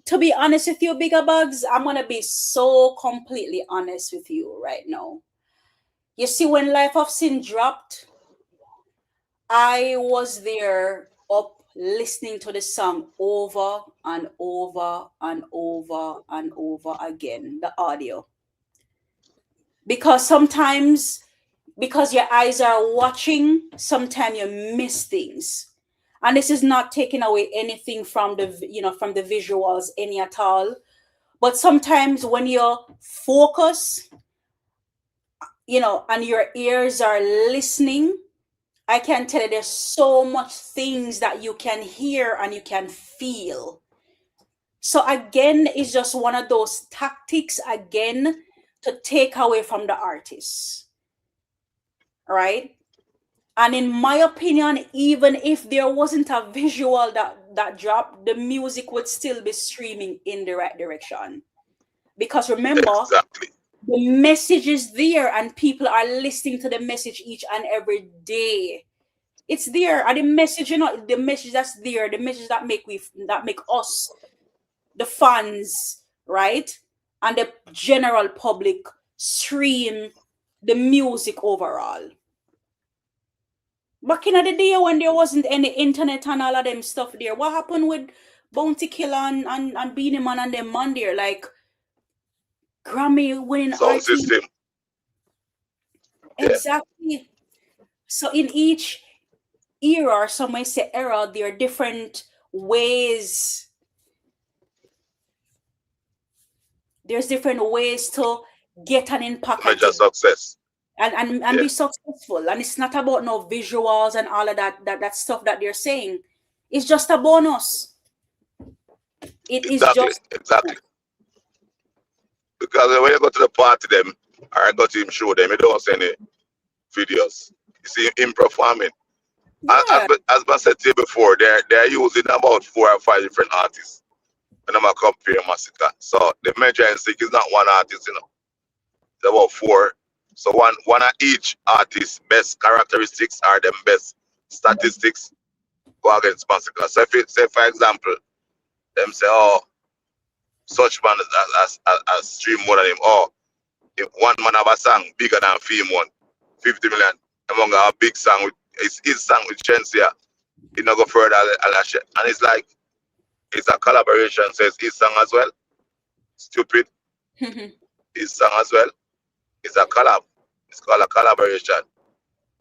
To be honest with you, Bigger Bugs, I'm going to be so completely honest with you right now. You see, when Life of Sin dropped, I was there up listening to the song over and over and over and over again, the audio. Because sometimes, because your eyes are watching, sometimes you miss things. And this is not taking away anything from the visuals any at all. But sometimes when you focus, and your ears are listening, I can tell you there's so much things that you can hear and you can feel. So again, it's just one of those tactics again to take away from the artist. Right? And in my opinion, even if there wasn't a visual that dropped, the music would still be streaming in the right direction. Because remember, the message is there and people are listening to the message each and every day. It's there. And the message, the message that's there, the message that make us, the fans, right? And the general public stream the music overall. Back in the day when there wasn't any internet and all of them stuff there, what happened with Bounty Killer and Beanie Man and them man there? Like Grammy winning sound system. Exactly. Yeah. So in each era, or some may say era, there are different ways. There's different ways to get an impact. Major success. And be successful. And it's not about no visuals and all of that stuff that they're saying. It's just a bonus. Exactly. Because when you go to the party them, or I go to him show them, you don't see any videos. You see him performing. Yeah. As I said to you before, they're using about 4 or 5 different artists. And I'm going to compare Masicka. So the Major and Sick is not one artist, It's about 4. So one of each artist's best characteristics are the best statistics go against Masicka. So if it say, for example, them say, oh, such man as stream more than him, or if one man have a song bigger than Fame One, 50 million, among a big song with his song with Chensia, he not go further and it's like it's a collaboration, so it's his song as well. Stupid. His song as well. It's a collab. It's called a collaboration.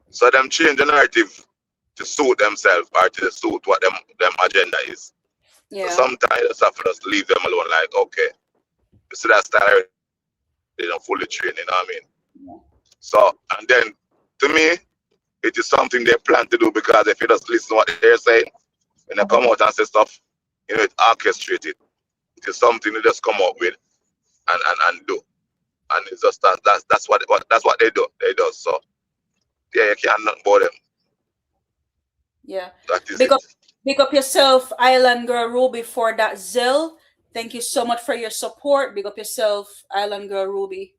So them change the narrative to suit themselves or to suit what them agenda is. Yeah. So sometimes you just have to just leave them alone, like, okay, you see that style, they don't fully train, you know what I mean? Yeah. So, and then, to me, it is something they plan to do, because if you just listen to what they're saying, when they come out and say stuff, it's orchestrated. It is something they just come up with and do. And it's just that's what they do. They do. So yeah, you can't nothing about them. Yeah. That is Big up yourself, Island Girl Ruby, for that Zell. Thank you so much for your support. Big up yourself, Island Girl Ruby.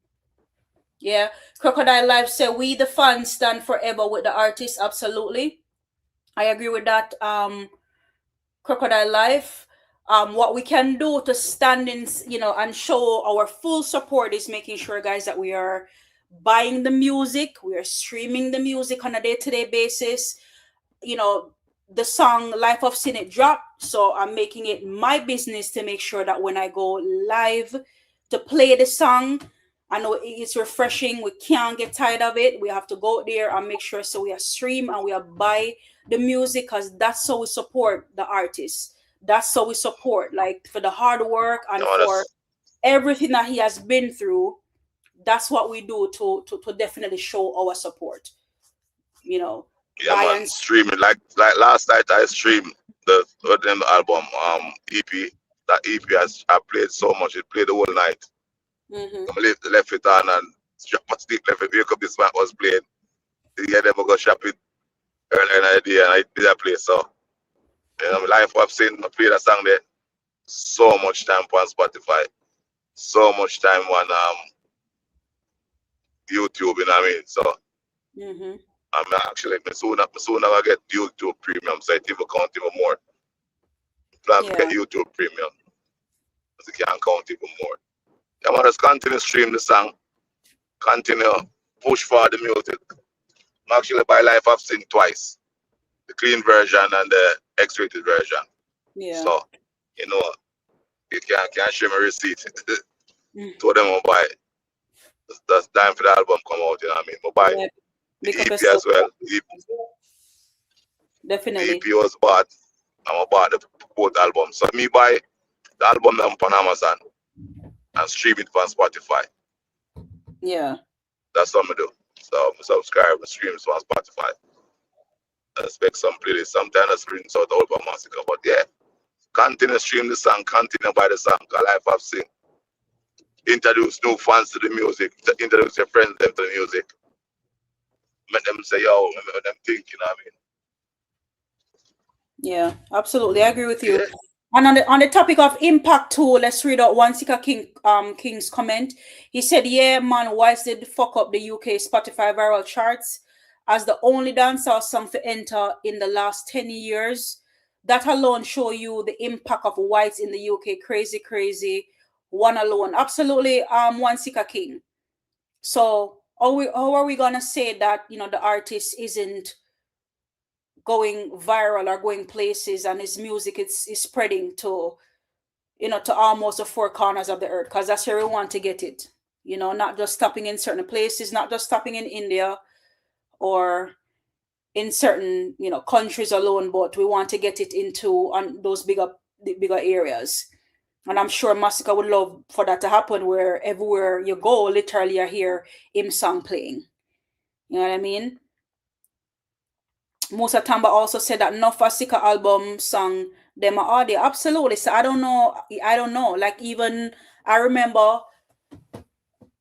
Yeah. Crocodile Life said, we the fans stand forever with the artist. Absolutely. I agree with that. Crocodile Life. What we can do to stand in, and show our full support is making sure, guys, that we are buying the music, we are streaming the music on a day-to-day basis. The song Life of Sin, it dropped, so I'm making it my business to make sure that when I go live to play the song, I know it's refreshing. We can't get tired of it. We have to go there and make sure so we are stream and we are buy the music, because that's how we support the artists. That's how we support, like, for the hard work and for everything that he has been through. That's what we do to definitely show our support. Yeah, man, streaming. Like last night I streamed the album EP. That EP I played so much. It played the whole night. I left it on and strap my stick, left it, wake up, this man was playing. Yeah, never go shop it earlier in the day, and I did that play. So Life I've seen, I played that song there. So much time on Spotify, so much time on YouTube, you know what I mean? So I'm actually soon I get YouTube Premium, so it even count even more. Plan to get YouTube Premium, because it can't count even more. I want to continue stream the song, continue push for the music. I'm actually buy Life I've seen twice, the clean version and the X-rated version. Yeah. So you can't share my receipt. To them will buy. That's time for the album come out, you know what I mean? But buy the EP as well. Definitely. EP was bought. I'm about the both albums. So me buy the album on Amazon and stream it on Spotify. Yeah. That's what I do. So I subscribe and stream it on Spotify. I expect some playlists. Sometimes I stream out all by Masicka. But yeah, continue stream the song, continue buy the song. Life I've seen. Introduce new fans to the music. Introduce your friends them to the music. Make them say, yo, make them think, you know what I mean? Yeah, absolutely. I agree with you. Yeah. And on the topic of impact too, let's read out Masicka King's comment. He said, yeah, man, why did they fuck up the UK Spotify viral charts as the only dancehall song to enter in the last 10 years? That alone show you the impact of whites in the UK. Crazy, crazy. One alone. Absolutely, Masicka King. So how are we gonna say that the artist isn't going viral or going places and his music is spreading to to almost the four corners of the earth, because that's where we want to get it, not just stopping in certain places, not just stopping in India or in certain countries alone, but we want to get it into those bigger areas. And I'm sure Masicka would love for that to happen, where everywhere you go, literally you hear him song playing. You know what I mean? Musa Tamba also said that no Masicka album song them are audio. Absolutely. So I don't know. Like, even I remember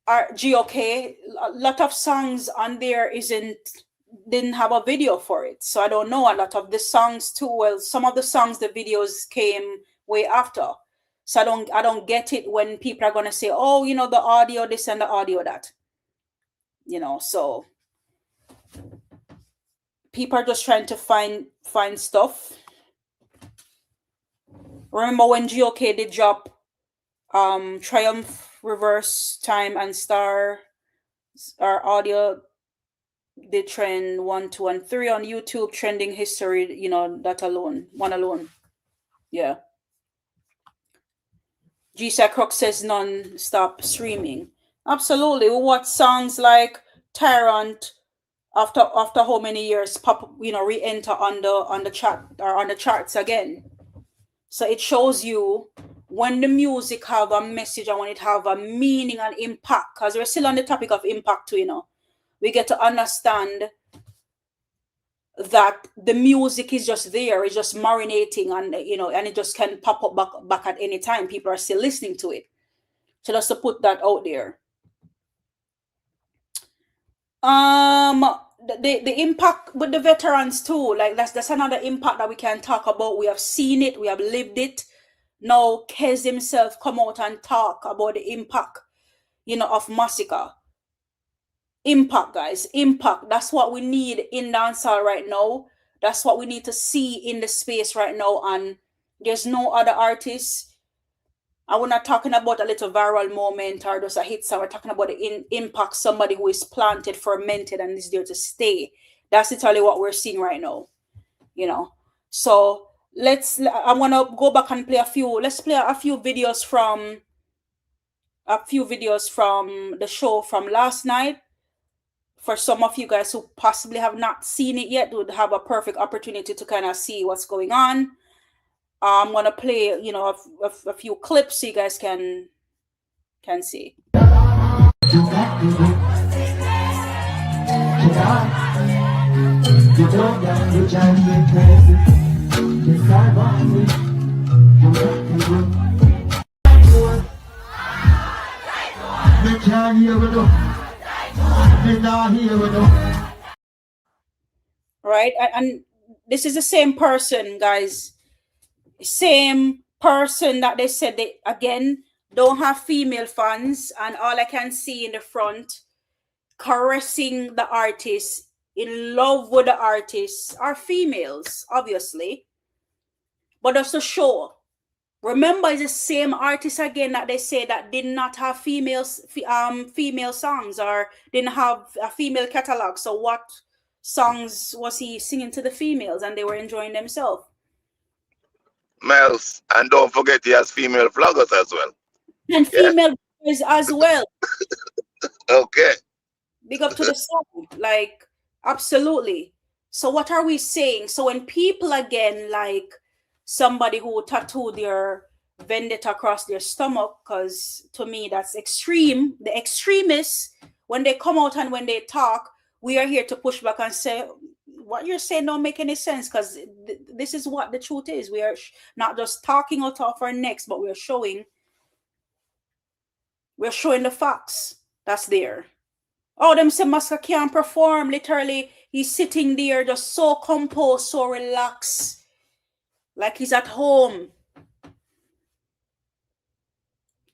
our GOK, a lot of songs on there didn't have a video for it. So I don't know. A lot of the songs too. Well, some of the songs, the videos came way after. So I don't get it when people are gonna say, oh, the audio this and the audio that. So people are just trying to find stuff. Remember when GOK did drop Triumph, Reverse, Time, and Star, our audio did trend 1, 2, and 3 on YouTube, trending history, that alone, one alone. Yeah. G-Sack Croc says non-stop streaming. Absolutely. We watch songs like Tyrant after how many years pop, re-enter on the chart or on the charts again. So it shows you when the music have a message and when it have a meaning and impact, because we're still on the topic of impact too, we get to understand that the music is just there, it's just marinating, and and it just can pop up back at any time. People are still listening to it. So just to put that out there. The impact with the veterans too, like that's another impact that we can talk about. We have seen it, we have lived it. Now Kez himself come out and talk about the impact, of Masicka. Impact, guys, impact. That's what we need in dancehall right now. That's what we need to see in the space right now, and there's no other artists. And we're not talking about a little viral moment or just a hit song. We're talking about the impact, somebody who is planted, fermented, and is there to stay. That's literally what we're seeing right now, So I'm going to go back and let's play a few videos from the show from last night. For some of you guys who possibly have not seen it yet, would have a perfect opportunity to kind of see what's going on. I'm gonna play, a few clips so you guys can see. Right, and this is the same person, guys. Same person that they said they again don't have female fans, and all I can see in the front caressing the artist, in love with the artist, are females, obviously. But just to show, remember, it's the same artist again that they say that did not have female songs, or didn't have a female catalog. So what songs was he singing to the females, and they were enjoying themselves? Males, and don't forget he has female vloggers as well. And female vloggers as well. Okay. Big up to the song, like, absolutely. So what are we saying? So when people, again, like somebody who tattooed their vendetta across their stomach, because to me that's extreme, the extremists, when they come out and when they talk, we are here to push back and say, what you're saying don't make any sense, because this is what the truth is. We are not just talking out of our necks, but we're showing the facts that's there. Oh, them say Masicka can't perform. Literally, he's sitting there just so composed, so relaxed, like he's at home,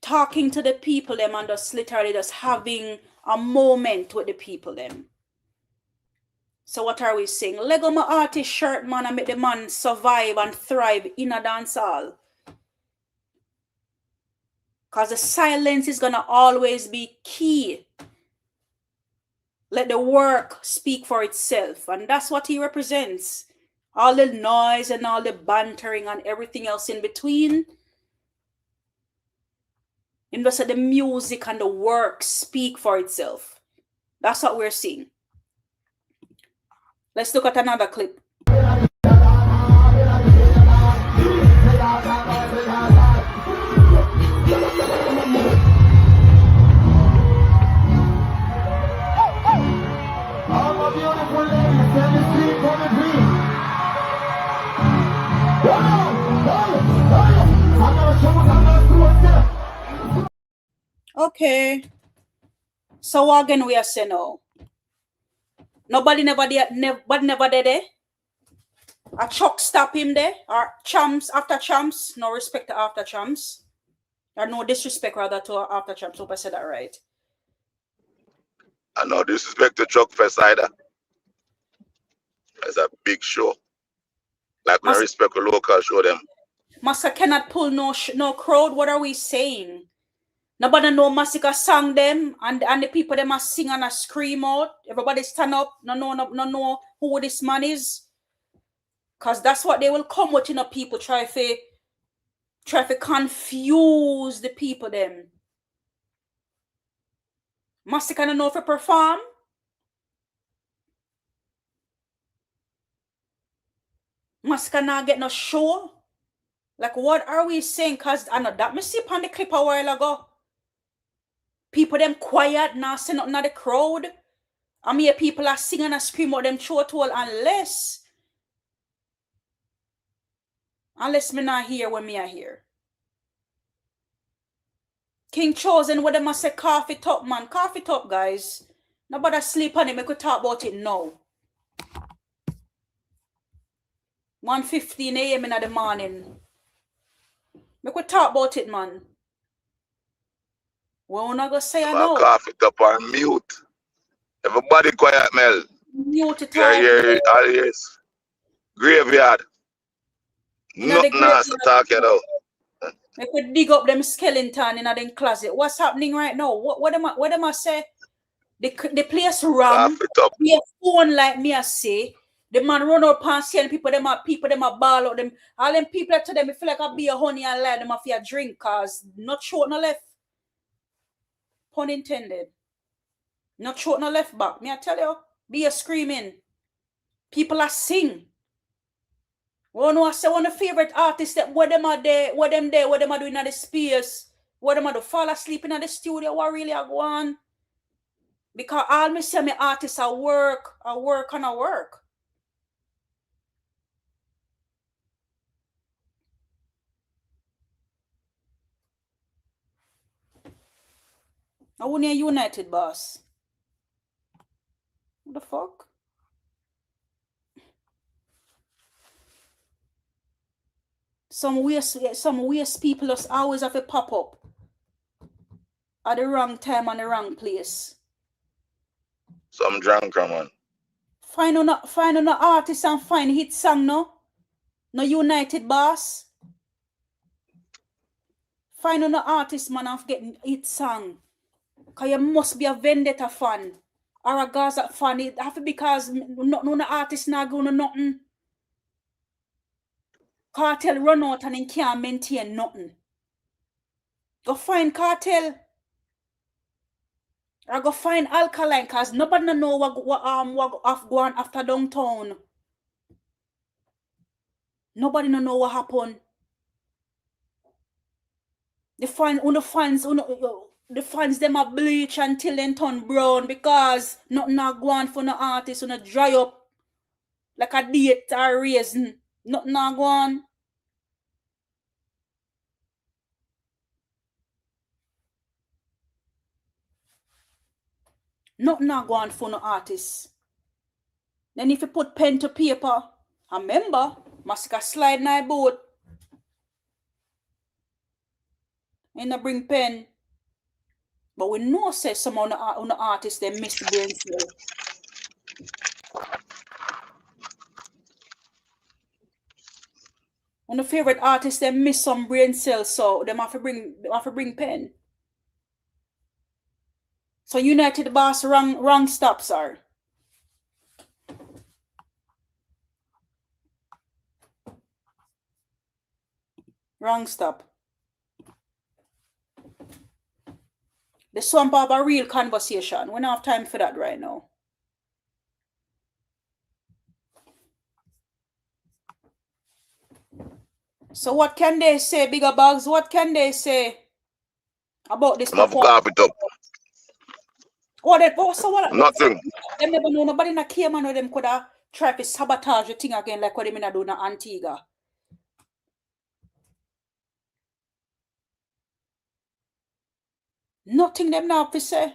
talking to the people them, and just literally just having a moment with the people them. So what are we saying? Lego my artist shirt, man, and make the man survive and thrive in a dancehall. Because the silence is going to always be key. Let the work speak for itself. And that's what he represents. All the noise and all the bantering and everything else in between. And just let the music and the work speak for itself. That's what we're seeing. Let's look at another clip. Okay. So again, we are saying no. Nobody never did there. A Chuck stop him there. Or champs after champs. No respect to after champs. Or no disrespect rather to after champs. Hope I said that right. And no disrespect to Chuck Fest either. It's a big show. Like we respect a local show them. Masicka cannot pull no crowd. What are we saying? Nobody know Masicka sang them, and the people them must sing and a scream out. Everybody stand up. No know who this man is. Cause that's what they will come with, people try to confuse the people them. Masicka don't know if it perform. Masicka not get no show. Like, what are we saying? Cause I know that me see on the clip a while ago. People them quiet, now say nothing at the crowd. I mean, people are singing and scream out them throat hole unless me not hear when me are here. King Chosen, what them a say cough it up, man. Cough it up, guys. Nobody sleep on it. We could talk about it now. 1:15 a.m. in the morning. We could talk about it, man. We're not gonna say I know. Cough it up on mute. Everybody quiet, Mel. Mute it all yes. Graveyard. Nothing else to talk about. We could dig up them skeleton in them closet. What's happening right now? What them I say? The place ram. Be a phone like me I say. The man run up and send people them a ball out them. All them people to them, I feel like I be a honey and lie them a fear drink cause not short no left. Pun intended. Not short no left back. Me I tell you, be a screaming. People are sing. Well, no, I say one of the favorite artists that what them are there, what them are doing at the space, what them are do fall asleep in the studio, what really are going. Because all me say me artists are work. I wouldn't hear United, boss. What the fuck? Some waste people just always have to pop up at the wrong time and the wrong place. Some drunk, man. Find on a artist and find hit song, no United, boss. Find on an artist, man, of getting hit song. Cause you must be a Vendetta fan or a Gaza fan. It have to because no artist not going to nothing. Cartel run out and he can't maintain nothing. Go find Cartel. Or go find Alkaline cause nobody know what going after downtown. Nobody know what happened. The fans them are bleach until they turn brown because nothing not going for no artist on dry up like a date or raisin. Nothing not going. Nothing not going for no artist. Then if you put pen to paper, I remember Masicka slide in my boat. And I bring pen. But we know say some on the artists they miss the brain cell. On the favorite artists they miss some brain cells, so they have to bring pen. So United boss wrong stop, sir. Wrong stop. The swamp have a real conversation. We don't have time for that right now. So what can they say, bigger bags? What can they say about this performance? Nothing. Them never know nobody in a Cayman or them could have tried to sabotage the thing again like what they do in Antigua. Nothing them now to say.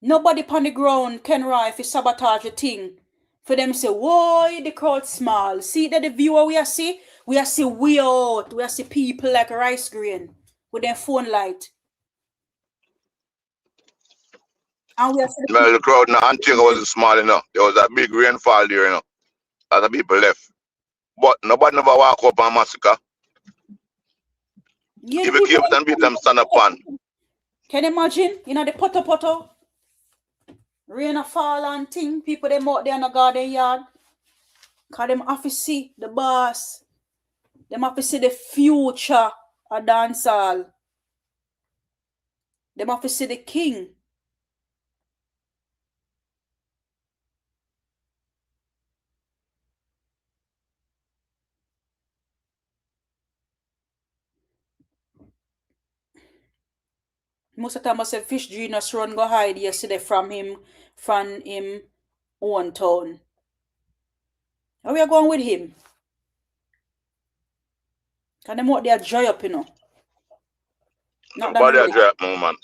Nobody on the ground can try to sabotage the thing. For them say, whoa, the crowd small. See that the viewer we are see way out. We are see people like rice grain with their phone light. And we are see the crowd in Antigua wasn't small enough. There was a big rainfall there, A lot of people left. But nobody never walk up on Masicka. Yeah, if you keep them beat them stand up on. Can you imagine? You know the poto. Rain a fall and thing. People them out there in the garden yard. Cause them have to see the boss. Them have to see the future of dancehall. Them have to see the king. Most of the time I say Fish Genius run go hide yesterday from him own town. How we are going with him? Can them out there dry up, you know? Not Nobody that a dry up, man.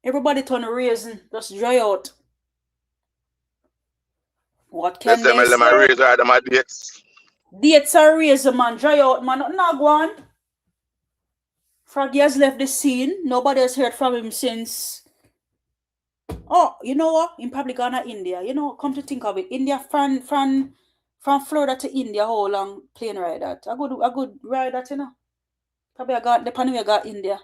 everybody turn a raisin, just dry out. What can Let's they say them a razor or them a dates. Dates are raisin, man. Dry out, man. Not go on. Froggy has left the scene. Nobody has heard from him since. Oh, you know what? In probably gone to India. You know, come to think of it. India from Florida to India, how long plane ride that? A good ride that, you know. Probably I got the pan I got India.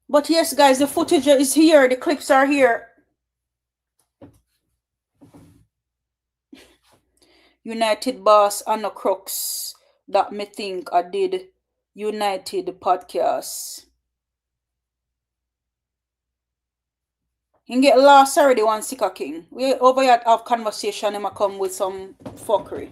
But yes, guys, the footage is here. The clips are here. United Boss and the crooks that me think I did United podcast. You get lost already, one Masicka King. We over here have conversation and I come with some fuckery.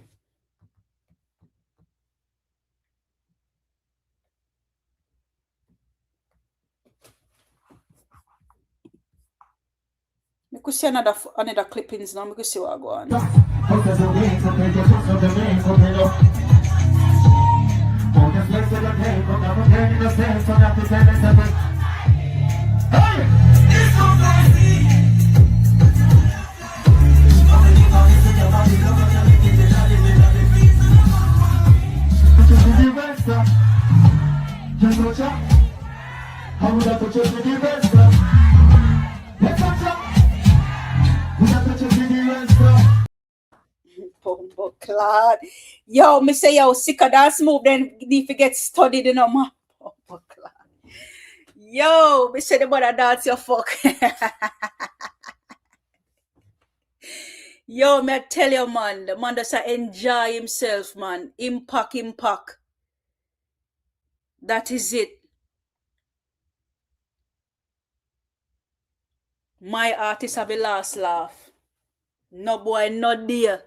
We could see another clippings now. We could see what go on. Clad. Yo, me say yo, sick of dance move, then need to get studied in a map. Yo, me say the mother dance your fuck. Yo, me tell you, man, the man does enjoy himself, man. Impact. That is it. My artist have a last laugh. No boy, not there.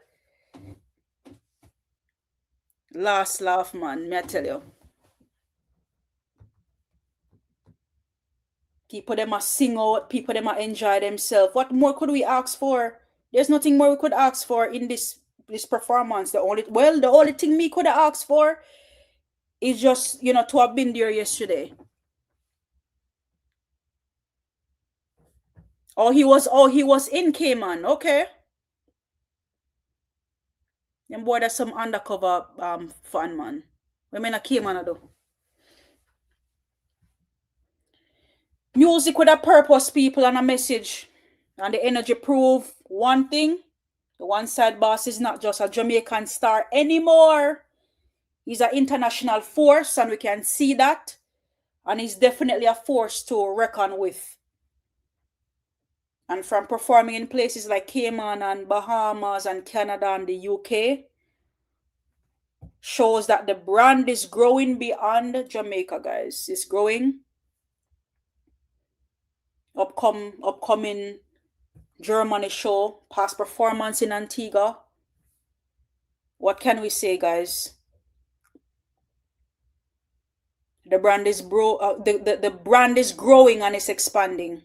Last laugh, man, me I tell you. People them a sing out, people them a enjoy themselves. What more could we ask for? There's nothing more we could ask for in this performance. The only thing me could have asked for is just, you know, to have been there yesterday. He was in Cayman, okay. Them boy that's some undercover fan, man. We mean a Cayman though. Music with a purpose, people, and a message. And the energy prove one thing. The One Side Boss is not just a Jamaican star anymore. He's an international force, and we can see that. And he's definitely a force to reckon with. And from performing in places like Cayman and Bahamas and Canada and the UK, shows that the brand is growing beyond Jamaica, guys. It's growing. Upcoming Germany show, past performance in Antigua. What can we say, guys? The brand is the brand is growing and it's expanding.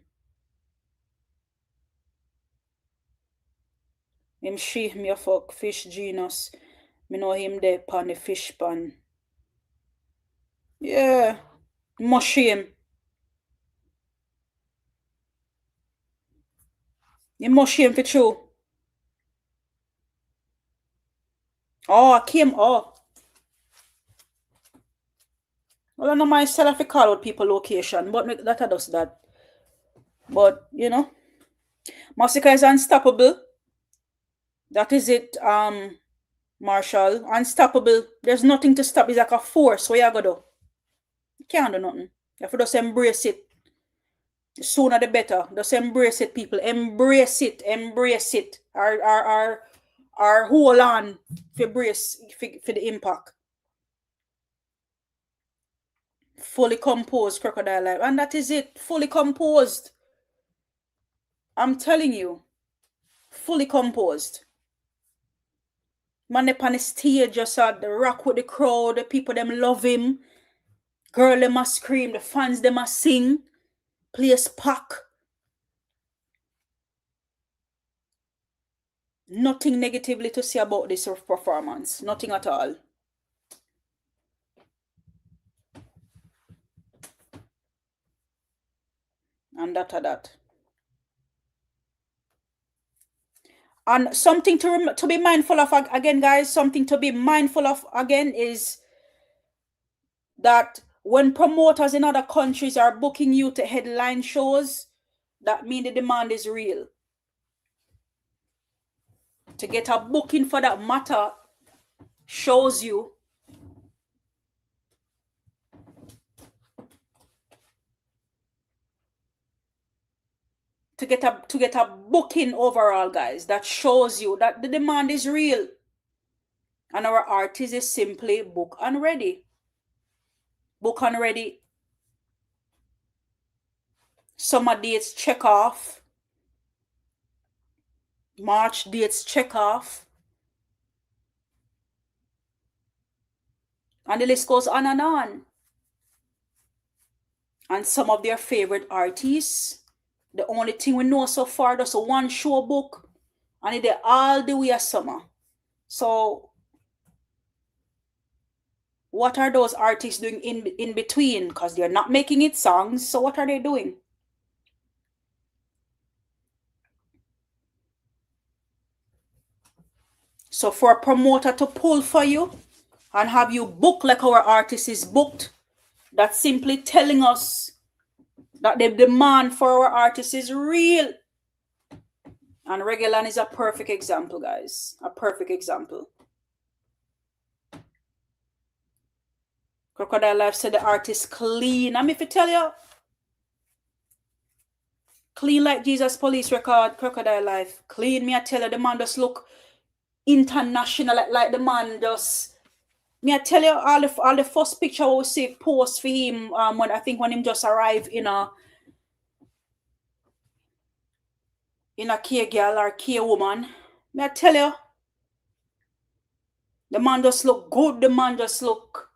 Him she me a fuck Fish Genius. Me know him there pan the fish pan. Yeah. Mush him. You must shame for true. I came. Well, I know myself if I call out people location, but that does that. But, you know, Masicka is unstoppable. That is it, Marshall. Unstoppable. There's nothing to stop. It's like a force. What you gotta do? You can't do nothing. You have to just embrace it. The sooner the better. Just embrace it, people. Embrace it. Embrace it. Or hold on for brace for the impact. Fully composed Crocodile Live. And that is it. Fully composed. I'm telling you. Fully composed. Man up on the stage, just the rock with the crowd, the people them love him. Girl them a scream, the fans them a sing. Place pack. Nothing negatively to say about this performance. Nothing at all. And that. And something to be mindful of again, guys, something to be mindful of again is that when promoters in other countries are booking you to headline shows, that means the demand is real. To get a booking for that matter shows you to get a booking overall, guys, that shows you that the demand is real. And our artist is simply book and ready. Book and ready. Summer dates check off. March dates check off. And the list goes on and on. And some of their favorite artists, the only thing we know so far, that's a one show book. And it all the way a summer. So what are those artists doing in between? Because they're not making it songs. So what are they doing? So for a promoter to pull for you and have you book like our artist is booked, that's simply telling us that the demand for our artists is real. And Reggaeland is a perfect example, guys. A perfect example. Crocodile Life said the artist clean. I mean, if I tell you, clean like Jesus Police record, Crocodile Life. Clean, me I tell you, the man just look international, like the man just... Me I tell you, all the first picture we see post for him when him just arrived in a K girl or K woman. Me I tell you, the man just look good. The man just look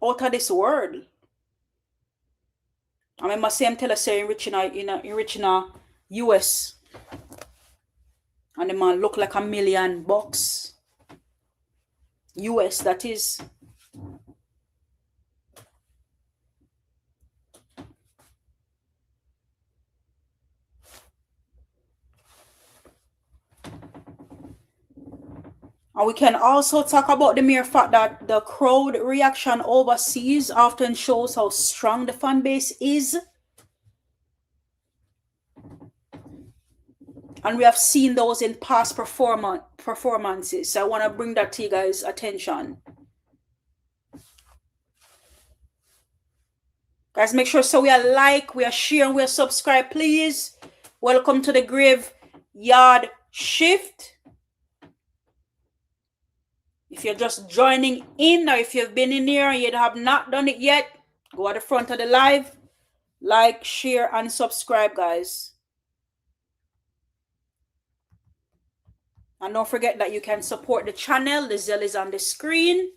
out of this world. I remember same tell us say in Richina, US. And the man look like $1 million. US, that is. And we can also talk about the mere fact that the crowd reaction overseas often shows how strong the fan base is. And we have seen those in past performances. So I want to bring that to you guys' attention. Guys, make sure so we are like, we are sharing, we are subscribe, please. Welcome to the Graveyard Shift. If you're just joining in, or if you've been in here and you have not done it yet, go at the front of the live, like, share, and subscribe, guys. And don't forget that you can support the channel. The Zelle is on the screen.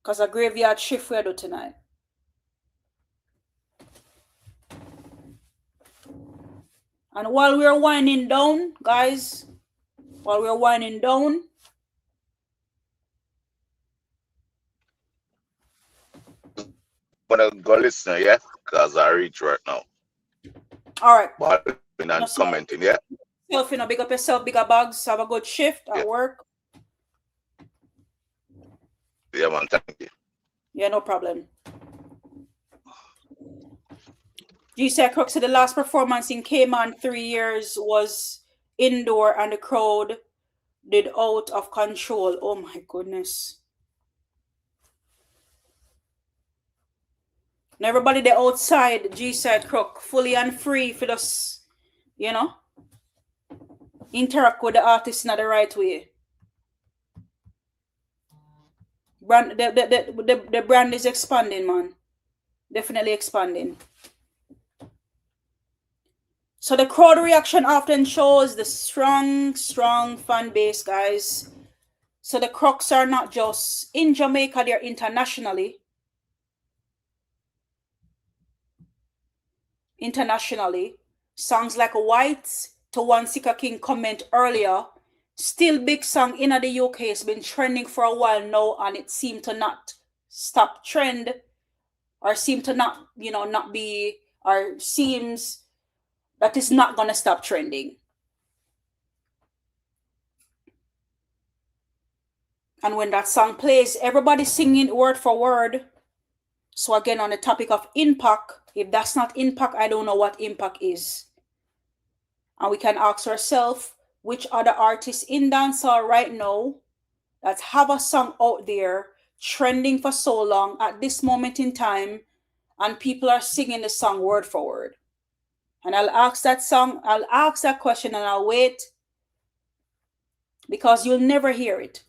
Because a graveyard shift we do tonight. And while we're winding down, guys, I'm gonna go listen, yeah? Because I reach right now. All right. But I'm commenting, yeah? Big up yourself, bigger bags. Have a good shift at work. Yeah, man, thank you. Yeah, no problem. G-Said Crooks said the last performance in Cayman 3 years was indoor and the crowd did out of control. Oh my goodness. And everybody there outside G-Side Crook, fully and free for us, you know, interact with the artist in the right way. The brand is expanding, man. Definitely expanding. So the crowd reaction often shows the strong fan base, guys. So the Crocs are not just in Jamaica, they're internationally. Songs like White to One Sika King comment earlier, still big song in the UK. It's been trending for a while now, and it seemed to not stop trend, or seem to not, not be, or seems that it's not gonna stop trending. And when that song plays, everybody's singing word for word. So again, on the topic of impact, if that's not impact, I don't know what impact is. And we can ask ourselves, which other artists in dancehall right now that have a song out there trending for so long at this moment in time, and people are singing the song word for word? And I'll ask that question, and I'll wait, because you'll never hear it.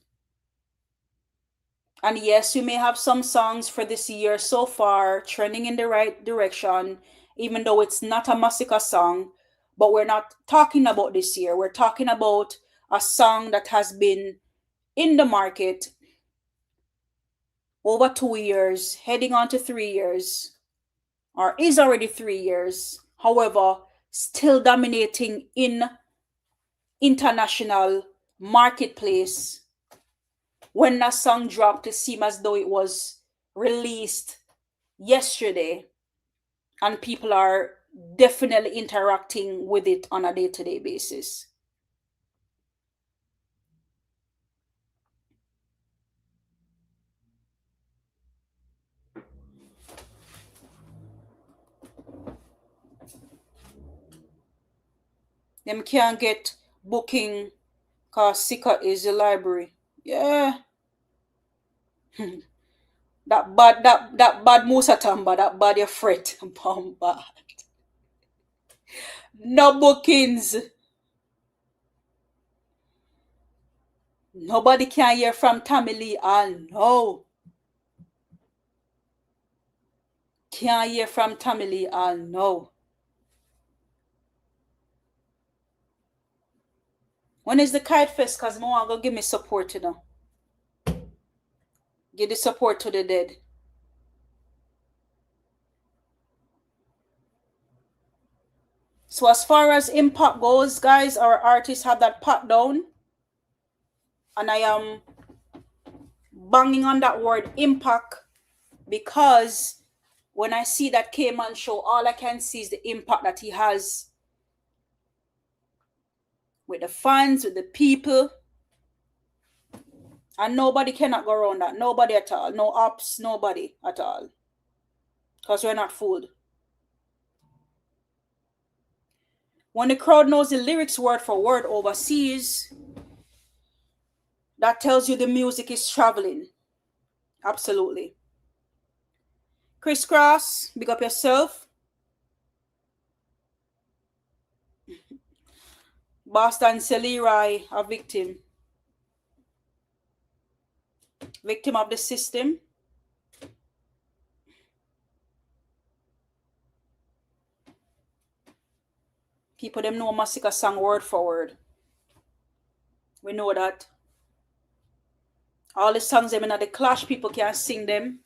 And yes, we may have some songs for this year so far trending in the right direction, even though it's not a Masicka song. But we're not talking about this year. We're talking about a song that has been in the market over 2 years, heading on to 3 years, or is already 3 years. However, still dominating in international marketplace. When that song dropped, it seemed as though it was released yesterday, and people are definitely interacting with it on a day-to-day basis. Them can't get booking because Sika is the library. Yeah. that bad Musa Tamba, that bad your fret. Bad. No bookings. Nobody can hear from Tammy Lee. No. Can't hear from Tammy Lee. No. When is the Kite Fest? Because I want to give me support, Give the support to the dead. So as far as impact goes, guys, our artists have that pat down. And I am banging on that word impact, because when I see that Cayman show, all I can see is the impact that he has with the fans, with the people. And nobody cannot go around that. Nobody at all. No ops, nobody at all. Because we're not fooled. When the crowd knows the lyrics word for word overseas, that tells you the music is traveling. Absolutely. Crisscross, big up yourself. Boston Celerai, a victim. Victim of the system. People them know Masicka song word for word. We know that. All the songs them in the clash, people can sing them.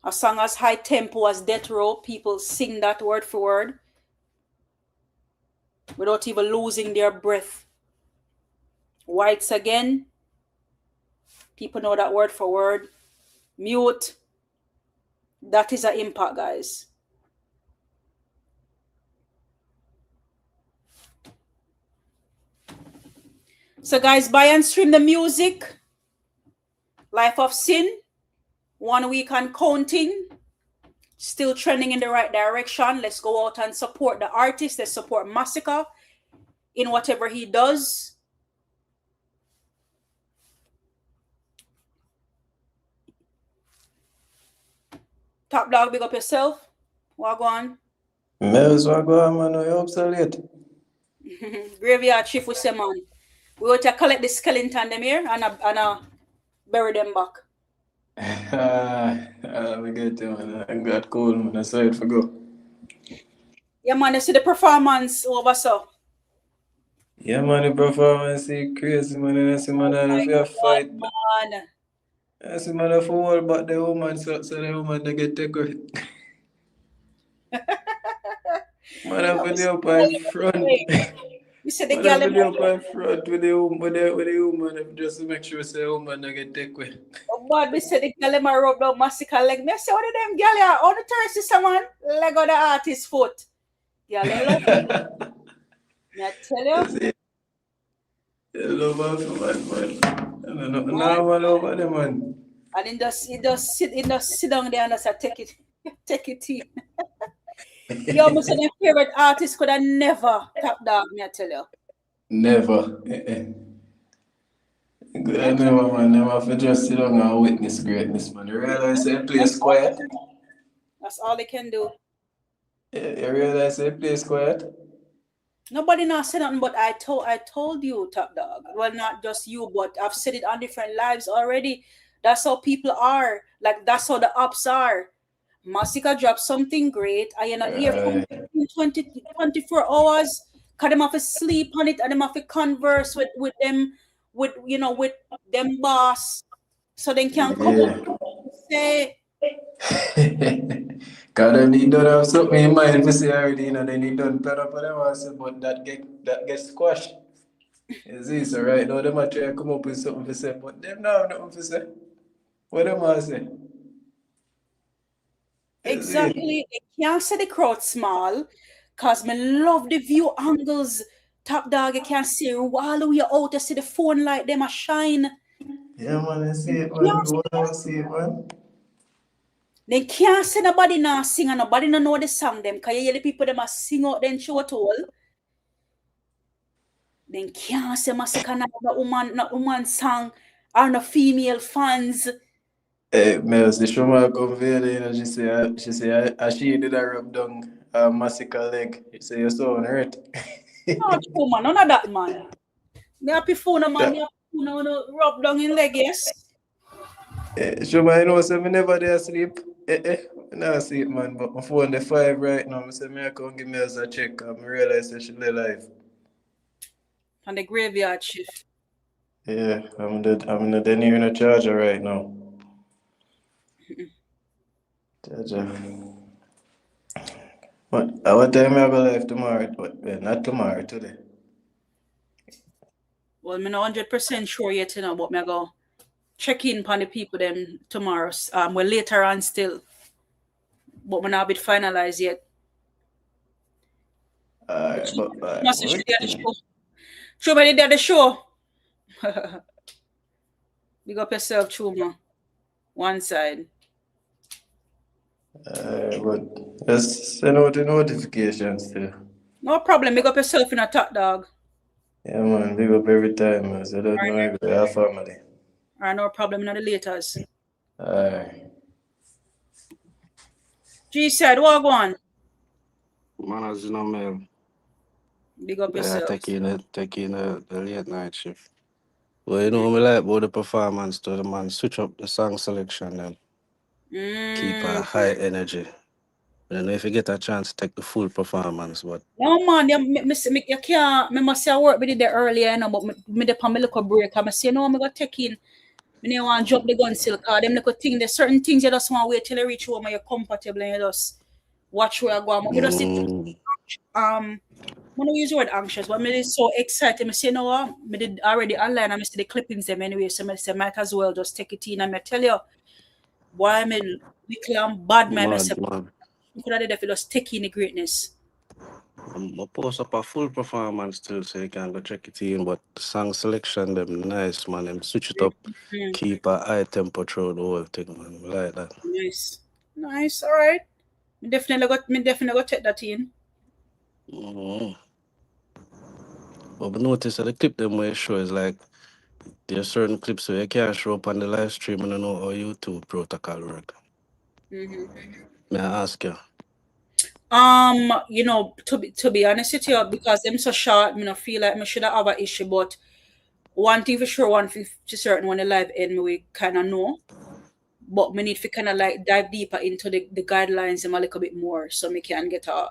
A song as high tempo as Death Row, people sing that word for word without even losing their breath. Whites again, people know that word for word. Mute, that is an impact, guys. So guys, buy and stream the music. Life of Sin, 1 week and counting. Still trending in the right direction. Let's go out and support the artist. Let's support Masicka in whatever he does. Top Dog, big up yourself. Wagwan. Mills Wagwan, man, you're obsolete. Graveyard shift with some man. We want to collect the skeleton them here and bury them back. We get you, man. I got cool, man. I saw it for go. Yeah, man, you see the performance over so. Yeah, man, the performance is crazy, man. And I see man, I have to fight. Man. I see man, I have to hold back the woman so the woman they get take it. Man, I have to up in front. You said the Man, I girl have to up in front with the woman just to make sure the woman they get take it. but we said the girl my rub down Masicka leg. Me say, what of them girl are on the thirsty someone leg of the artist's foot. Girl, they love it. Me I tell you. They love her for man. I don't know normal over them, man. And he just sit down there and just take it in. Yo, my son, your favorite artist could have never top dog, me I tell you. Never. Good, I never, man. Never have to just sit down and witness greatness, man. You realize the place quiet? That's all they can do. You realize the place quiet? Nobody not said nothing, but I told you, top dog. Well, not just you, but I've said it on different lives already. That's how people are. Like, that's how the ups are. Masicka dropped something great. I not here for 24 hours. Cause them have to sleep on it and them have to converse with them, with them boss. So they can come up and say Cause them need done have something in mind to say already, they need done plan up for them also, but that gets squashed. You see, so right now them are trying to come up with something to say, but them don't have nothing to say. What them are say? exactly. They can't say the crowd small, cause me love the view angles. Top dog, you can't see all the way out. You see the phone light, them a shine. Yeah, man, I see it, man. Go and see it, man. They can't say nobody now sing and nobody no know the song them. Cause you hear the people them a sing out then show it all. They can't say Masicka not woman song or no female fans. Hey, Mels, the show my come there, she say, she did a rub down Masicka leg. She say, you saw on hurt. No, true, man. None of that, man. Me happy phone, man. Me happy phone, no rub down in leg, yes. Show my know, say me never there sleep. Nah, sleep, man. But my phone the 5 right now. I say, me I come give Mels a check. I realize that she alive. On the graveyard shift. Yeah, I'm not near in a charger right now. Charger. What time I go live tomorrow? Not tomorrow, today. Well, I'm not 100% sure yet, but me go check in upon the people them tomorrow. Well, later on still. But we're not a bit finalized yet. Alright, but Show me the show. Big up yourself, Chuma. One side. but just send out the notifications too. No problem. Big up yourself in a top dog. Yeah, man. Big up every time, man. So I don't know if our family. Alright, no problem. In the laters. Alright. G said, what go on? Man, as you know, man. Big up yourself. Taking the late night shift. Well, you know, me like about the performance to the man. Switch up the song selection and keep a high energy. I don't know if you get a chance to take the full performance, but No man, you can't. Me must say I work with it there earlier, but me the pan me look a break. I say no, me go take in. Me don't want to drop the gun still, cause them little thing. There's certain things you just want to wait till you reach home and you're comfortable and you just watch where I go. Me just sit. I don't use the word anxious, but me is so excited. Me say no, me did already online. I see the clippings them anyway, so me say might as well just take it in. And me tell you, why me little and bad man. Me say you could have did if you just take in the greatness. I post up a full performance still, so you can go check it in. But the song selection, them nice, man. Them switch it up, keep a high tempo through the whole thing, man. I like that. Nice. All right. Me definitely got take that in. But notice that the clip them where show is like there's certain clips where you can't show up on the live stream and I know how YouTube protocol work. May I ask you? You know, to be honest with you, because them so short, me not feel like me should have an issue. But one thing for sure, one thing for certain, when the live end, we kind of know. but we need to kind of like dive deeper into the guidelines and a little bit more so we can get a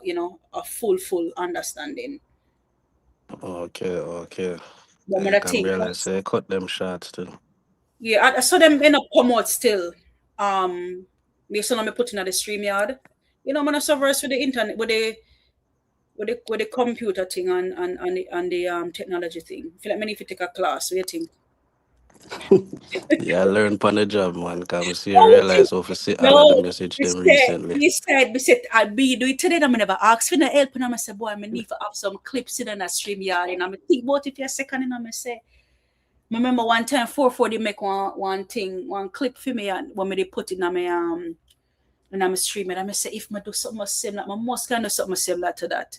a full understanding. Okay. But I I can think realize say cut them short still. yeah, I saw them end up come out still. Based on me putting at the stream yard. Man, I verse with the internet, with the computer thing and the technology thing. I feel like me need to take a class. What do you think? Yeah, I learned on the job, man. Come see I Oh, you think? realize how to see all of the No, message them recently. we said, I'll be do it today. I'm never ask for no help, and I say, boy, I need to have some clips in a stream yard, and I think about it for a second, and I say, remember one time 4 they make one clip for me, and when they put it in my stream, and I say, if I do something similar, I must kind of something similar to that.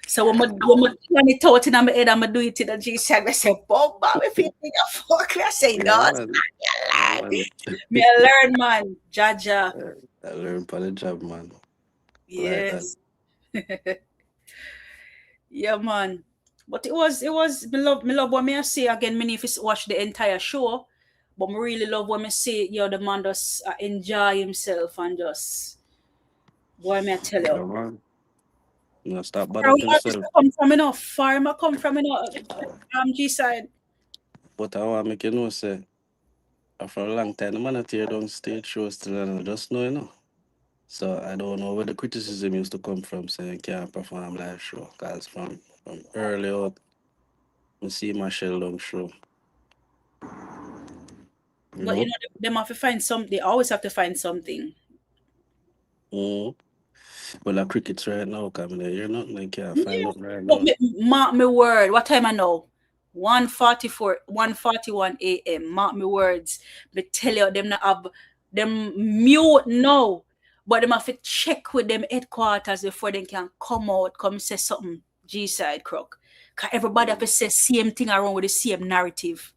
So when I plan it out in my head, I'm do it in the G side. I say, "Bob, if you think I fuck," I say, "No, me I learn, man, Jaja." I learned on the job, man. Yes, yeah, man. But it was me love what me I say again. Me if you watch the entire show, but me really love what me say. The man just enjoy himself and just boy, me I tell you. Yeah, man. No, stop Far bothering artists himself. come from far I come from G side. But I want to make you know, say, after a long time, the man at tear down stage shows still, and I just know. So I don't know where the criticism used to come from, saying you can't perform live show. Because from early out, I see my shell down show. But them have to find something. They always have to find something. Well, the crickets right now coming there. You're not like can't find nothing right now. Mark me word. What time I know? 1:41 a.m. Mark me words. Me tell you, them not have them mute now. But them have to check with them headquarters before they can come out, come say something. G-side crook. Because everybody have to say same thing around with the same narrative.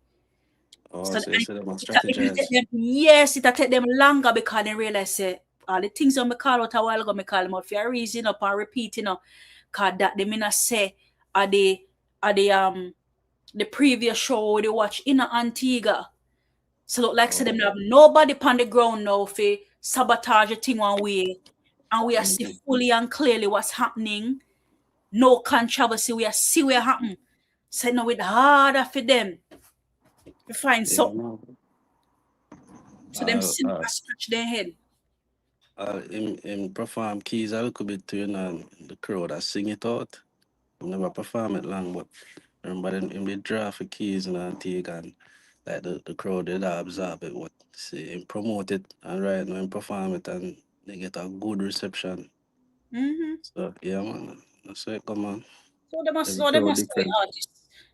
So you say them strategize. Yes, it'll take them longer because they realize say all the things on me call out a while ago, me call them out for a reason up and repeating because that they may not say at the previous show they watch in Antigua. So look like say them have nobody on the ground now for sabotage the thing one way. And we are see fully and clearly what's happening. No controversy, we are see what happen. So now it's harder for them to find something. So them scratch their head. In perform keys a little bit to the crowd that sing it out. I never perform it long, but remember in the draw for keys and take and like the crowd they absorb it, what see him promote it and right now him perform it and they get a good reception. So yeah man. That's it, come on. So they must say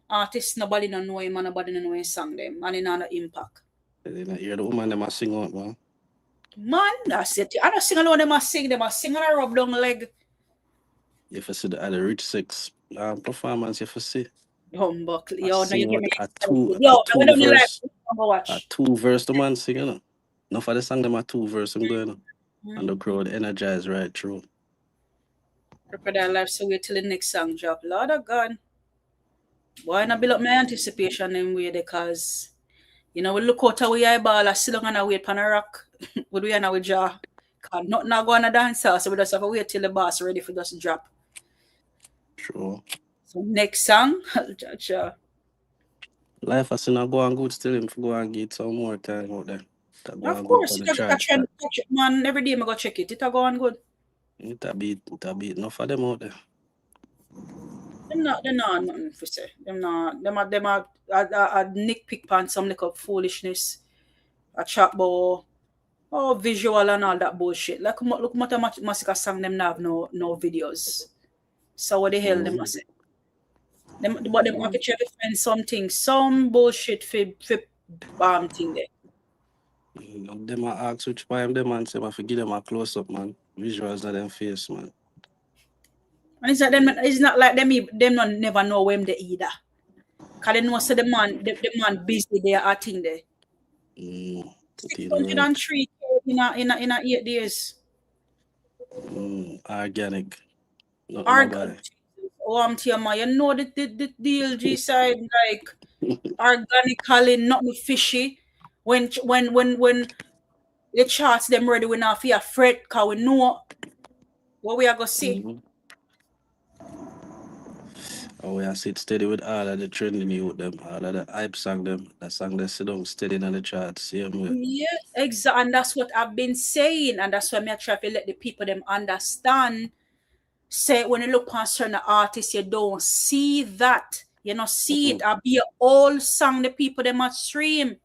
artists nobody don't know him and nobody don't know his song them and it not impact. You're the woman that must sing out, man. Man, that's it. I don't sing alone, they must sing and I rub down leg. You have to see the rich six performance, you have to see. Humbug. A two verse the man sing, Not for the song them a 2 verse I'm going on. And the crowd energized right through. Prepare their life so wait till the next song drop. Lord of God. Why not build up my anticipation in way because we look out how we eyeball, I sit down and wait on a rock. Would we on our jaw? Cause nothing not going to dance, so we just have to wait till the boss ready for us to drop. Sure. So next song, life has not go on good still him to go and get some more time out there. Of course, man, every day I go check it. It'll go on good. It'll beat enough of them out there. They're not nothing for say. Them are nitpick on some like of foolishness. A chat about visual and all that bullshit. Like look what Masicka song them have no videos. So what the hell them must say? But them have to try to find some bullshit for thing there. Them ask which time them and say I forgive them a close up, man. Visuals not them face, man. And it's not like them not never know them they either. Cause they know so the man busy there acting there. 603 in a 8 days. Organic. Organic. I'm telling you, you know the DLG side like organically, nothing fishy. When the charts them ready, we not fear afraid, because we know what we are going to see. Mm-hmm. Oh, we are sit steady with all of the trending youth them, all of the hype song them, the song that sit down steady in the charts, same way. Yeah, exactly. And that's what I've been saying. And that's why I try to let the people them understand. Say when you look on certain artists, you don't see that. You not see it. I'll be all song the people them must stream.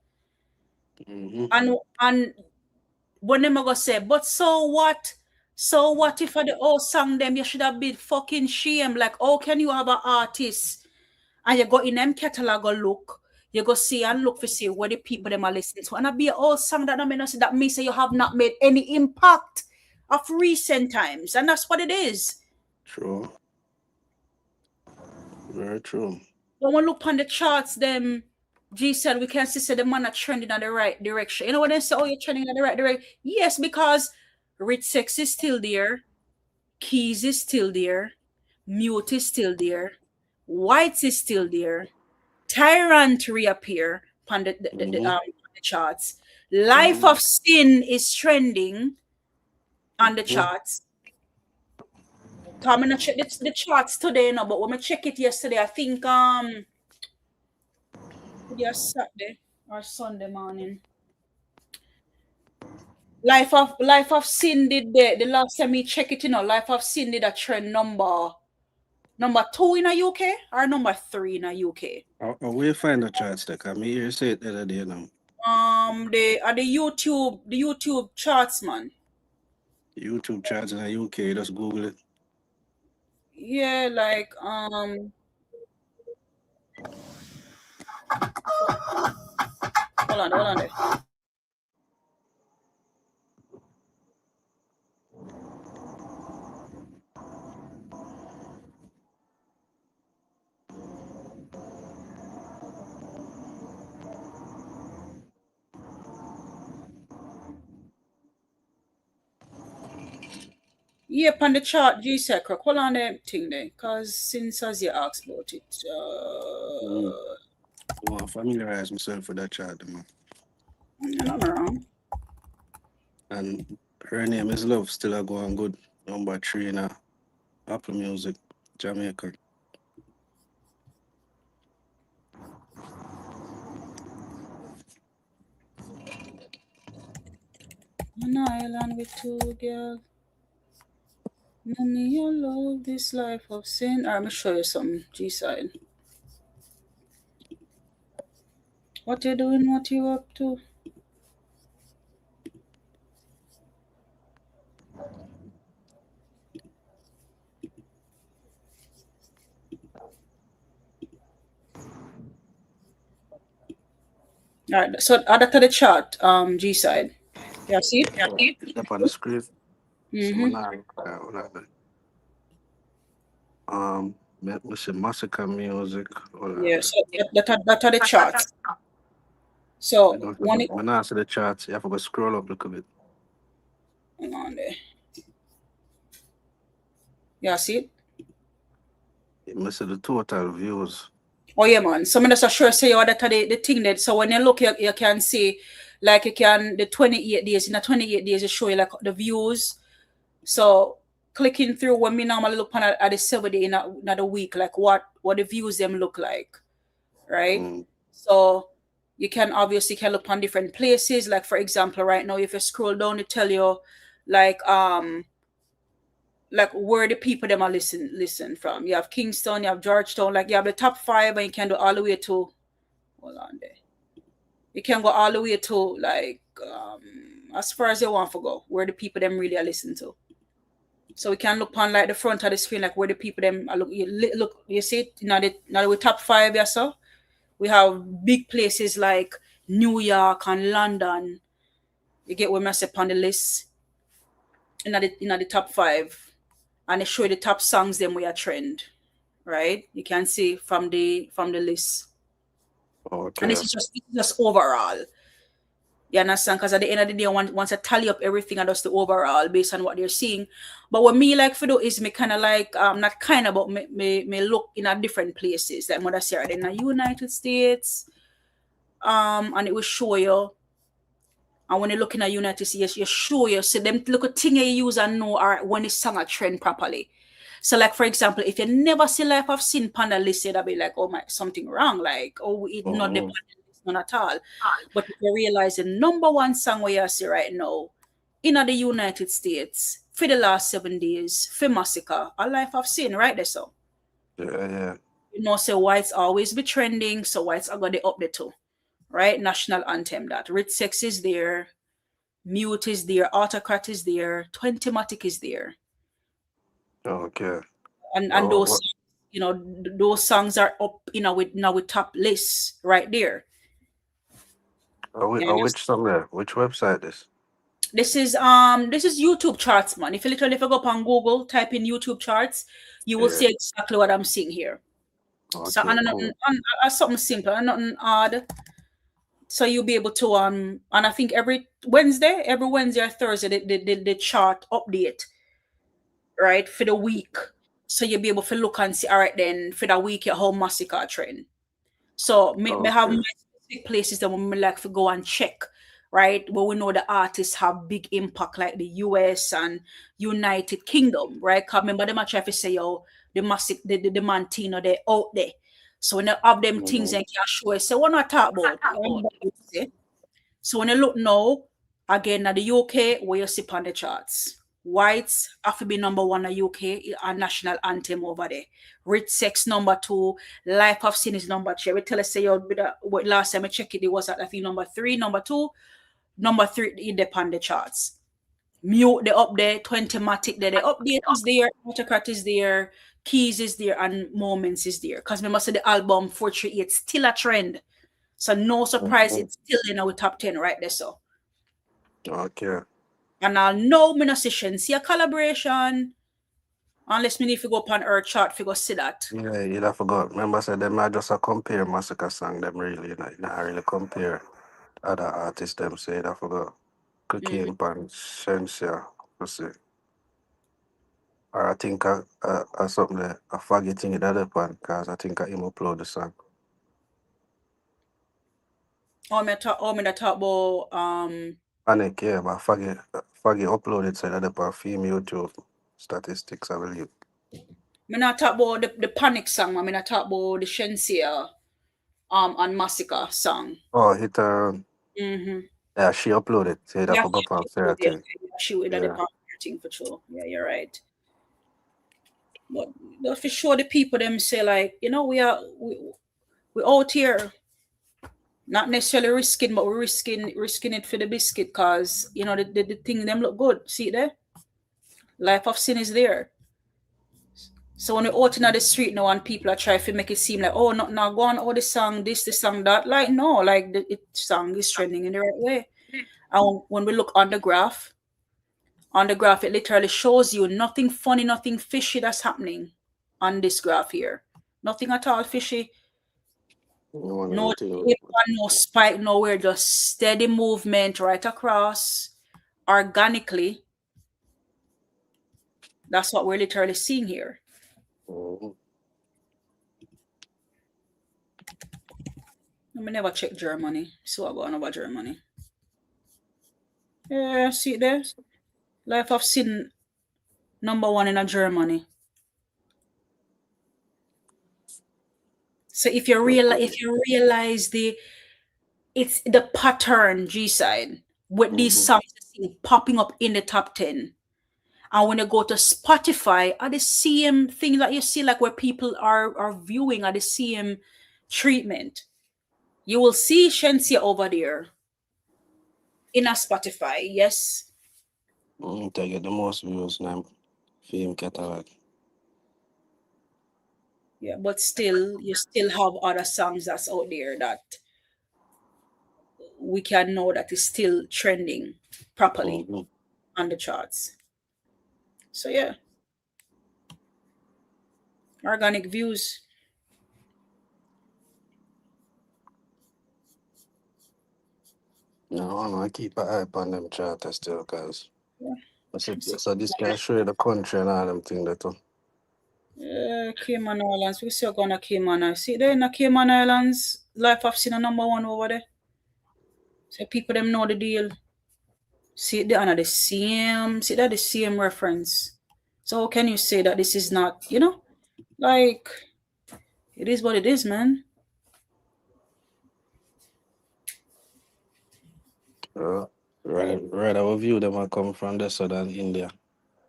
Mm-hmm. And when them go say, but so what? So what if for the old song them you should have been fucking shame? Like, how can you have an artist and you go in them catalog or look, you go see and look for see what the people them are listening to. And I be an old song that I mean that means say you have not made any impact of recent times. And that's what it is. True. Very true. When we look on the charts, them G said we can see the man are trending in the right direction. You know what they say? Oh, you're trending in the right direction. Yes, because Rich Sex is still there, Keys is still there, Mute is still there, Whites is still there, Tyrant reappear on the charts. Life of Sin is trending on the charts. I'm gonna check the charts today now, but when I check it yesterday, I think just Saturday or Sunday morning. Life of Sin did the last time we check it, Life of Sin did a trend number 2 in the UK or number 3 in the UK. Where you find the charts there? Come here, you say it the other day now. The YouTube charts, man. YouTube charts in the UK, just Google it. Yeah, like hold on there. Yep, on the chart, G-Sec, hold on the thing there, because since as you asked about it, I want to familiarize myself with that chart, man. you're not wrong. And her name is Love, still a going good. Number 3 in Apple Music, Jamaica. An island with 2 girls. Mommy, you love this life of sin. Alright, let me show you some G-side. What you doing? What you up to? Alright, so add that to the chart, G-side. Yeah, see it? It's up on the screen. We say Masicka music. Yeah, so that are the charts. So when I see the charts, you have to go scroll up a little bit. Hang on there. Yeah, see it? You see the total views. Oh yeah, man. So I'm just sure say that the thing that so when you look you can see like you can the 28 days in the 28 days it show you like the views. So clicking through when we normally look on at the 7 day in a week, like what the views them look like, right? So you can obviously look on different places. Like for example, right now if you scroll down, it tell you like where the people them are listen from. You have Kingston, you have Georgetown, like you have the top 5, and you can do all the way to hold on there. You can go all the way to like as far as you want to go, where the people them really are listening to. So we can look on like the front of the screen, like where the people them are look. You see it now the top 5, yeah. So we have big places like New York and London. You get where I say on the list. In the top 5. And they show you the top songs them we are trend, right? You can see from the list. Okay. And this is just overall. You understand? Because at the end of the day, once I tally up everything and just the overall based on what they're seeing. But what me like for do is me kind of like not kind of but me look in a different places. Like what I say in the United States. And it will show you And when you're looking at United States, you're sure you see them little thing you use and know are when the song a trend properly. So, like for example, if you never see Life of Sin Panda list, that'll be like, oh my, something wrong. Like, oh, it not the list, none at all. But if you realize the number one song where you see right now in the United States for the last 7 days, for Masicka, A Life of Sin, right there, so. Yeah. You know, so whites always be trending, so whites are gonna up there too. Right? National anthem that. Rich Sex is there, Mute is there, Autocrat is there, 20matic is there. Okay. And those you know, those songs are up, you know, with top lists right there. Which song there? Which website this? This is YouTube charts, man. If you go up on Google, type in YouTube charts, you will see exactly what I'm seeing here. Okay, so and something simple and nothing odd. So you'll be able to and I think every Wednesday or Thursday the chart update, right, for the week. So you'll be able to look and see, all right, then for the week your whole Masicka trend. So me have my specific places that we like to go and check, right? Where we know the artists have big impact, like the US and United Kingdom, right? Because remember them try to say, yo, the Mantino, they're out there. So when they have them things and can show us, so what not talk about. So when you look now, again at the UK, where you see on the charts. Whites have to be number one in the UK, a national anthem over there. Rich Sex number 2, Life of Sin is number 3. We tell us say last time I checked it was at I think number 3, number 2, number 3 in the on the charts. Mute they up there, 20matic there, the update is there, Autocrat is there, Keys is there, and Moments is there. Because remember say the album 438 still a trend. So no surprise, it's still in our top 10 right there. So okay. And I'll know me no session, see a collaboration. Unless me need to go up on our chart to go see that. Yeah, you'd have forgot. Remember I said them not just a compare Masicka song, them really, you know, not really compare other artists them say you'd have forgot. Cocaine Pan, Shensia, let's see. Or I think something there, a faggy thing in the other pan, because I think I him upload the song. Me talk about Panic, yeah, but Faggy uploaded said other part female YouTube statistics, I believe. Me not talk about the Panic song, I mean I talk about the Shensia and Masicka song. Oh, hit yeah, she uploaded. Say that for up on fair thing. She would have the thing for sure. Yeah, you're right. But for sure the people them say like, you know, we out here not necessarily risking, but we're risking it for the biscuit, cause you know the thing them look good. See it there? Life of Sin is there. So when we're out in the street now and people are trying to make it seem like, oh, not now go on, oh, the song that, like no, like the song is trending in the right way. And when we look on the graph, it literally shows you nothing funny, nothing fishy that's happening on this graph here. Nothing at all fishy. No tape, no spike, nowhere, just steady movement right across organically. That's what we're literally seeing here. I never check Germany. So I go on about Germany. Yeah, see it there? Life of Sin number 1 in Germany. So if you realize it's the pattern G-side with these songs popping up in the top 10. And when you go to Spotify, are the same thing that you see, like where people are viewing are the same treatment. You will see Shensia over there in a Spotify, yes. They get the most views now. Film catalog. Yeah, but still, you still have other songs that's out there that we can know that is still trending properly on the charts. So yeah, organic views. No, I keep an eye on them charters still, because so this can show you the country and all them things that too. Yeah, Cayman Islands. We still gonna Cayman. See there in the Cayman Islands, Life of Sin number 1 over there. So people them know the deal. See, they are the same. See, that the same reference. So how can you say that this is not, you know, like it is what it is, man. Right, our view them are come from the southern India.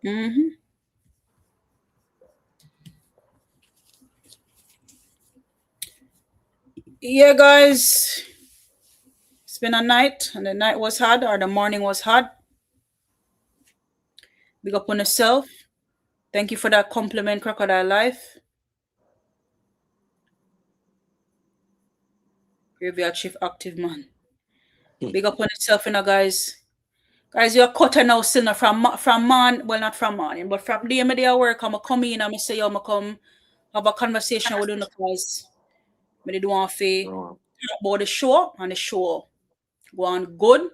Mm-hmm. Yeah, guys. It's been a night, and the night was hard, or the morning was hard. Big up on yourself. Thank you for that compliment, Crocodile Life. Graveyard Shift active, man. Big up on yourself, you know, guys. Guys, you're cutter now still not from man, well, not from morning, but from the day I work, I'm come in and I say, I'm come have a conversation with you guys. I do want to talk about the show, and the show go on good.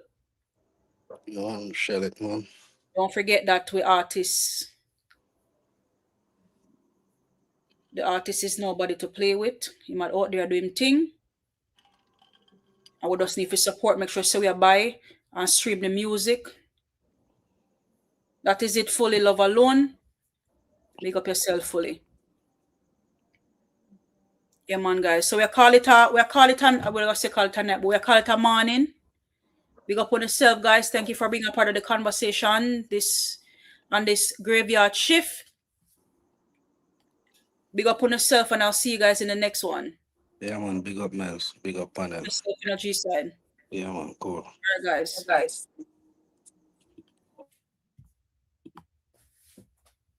No, shell it, man. Don't forget that we artists. The artist is nobody to play with. He might out there doing thing. I would just need to support, make sure so we buy and stream the music. That is it fully, love alone. Make up yourself fully. Yeah, man, guys. So we call it a night, but we call it a morning. Big up on yourself, guys. Thank you for being a part of the conversation. This graveyard shift. Big up on yourself, and I'll see you guys in the next one. Yeah, man. Big up, Miles. Big up, panel. Yourself, G side. Yeah, man. Cool. All right, guys.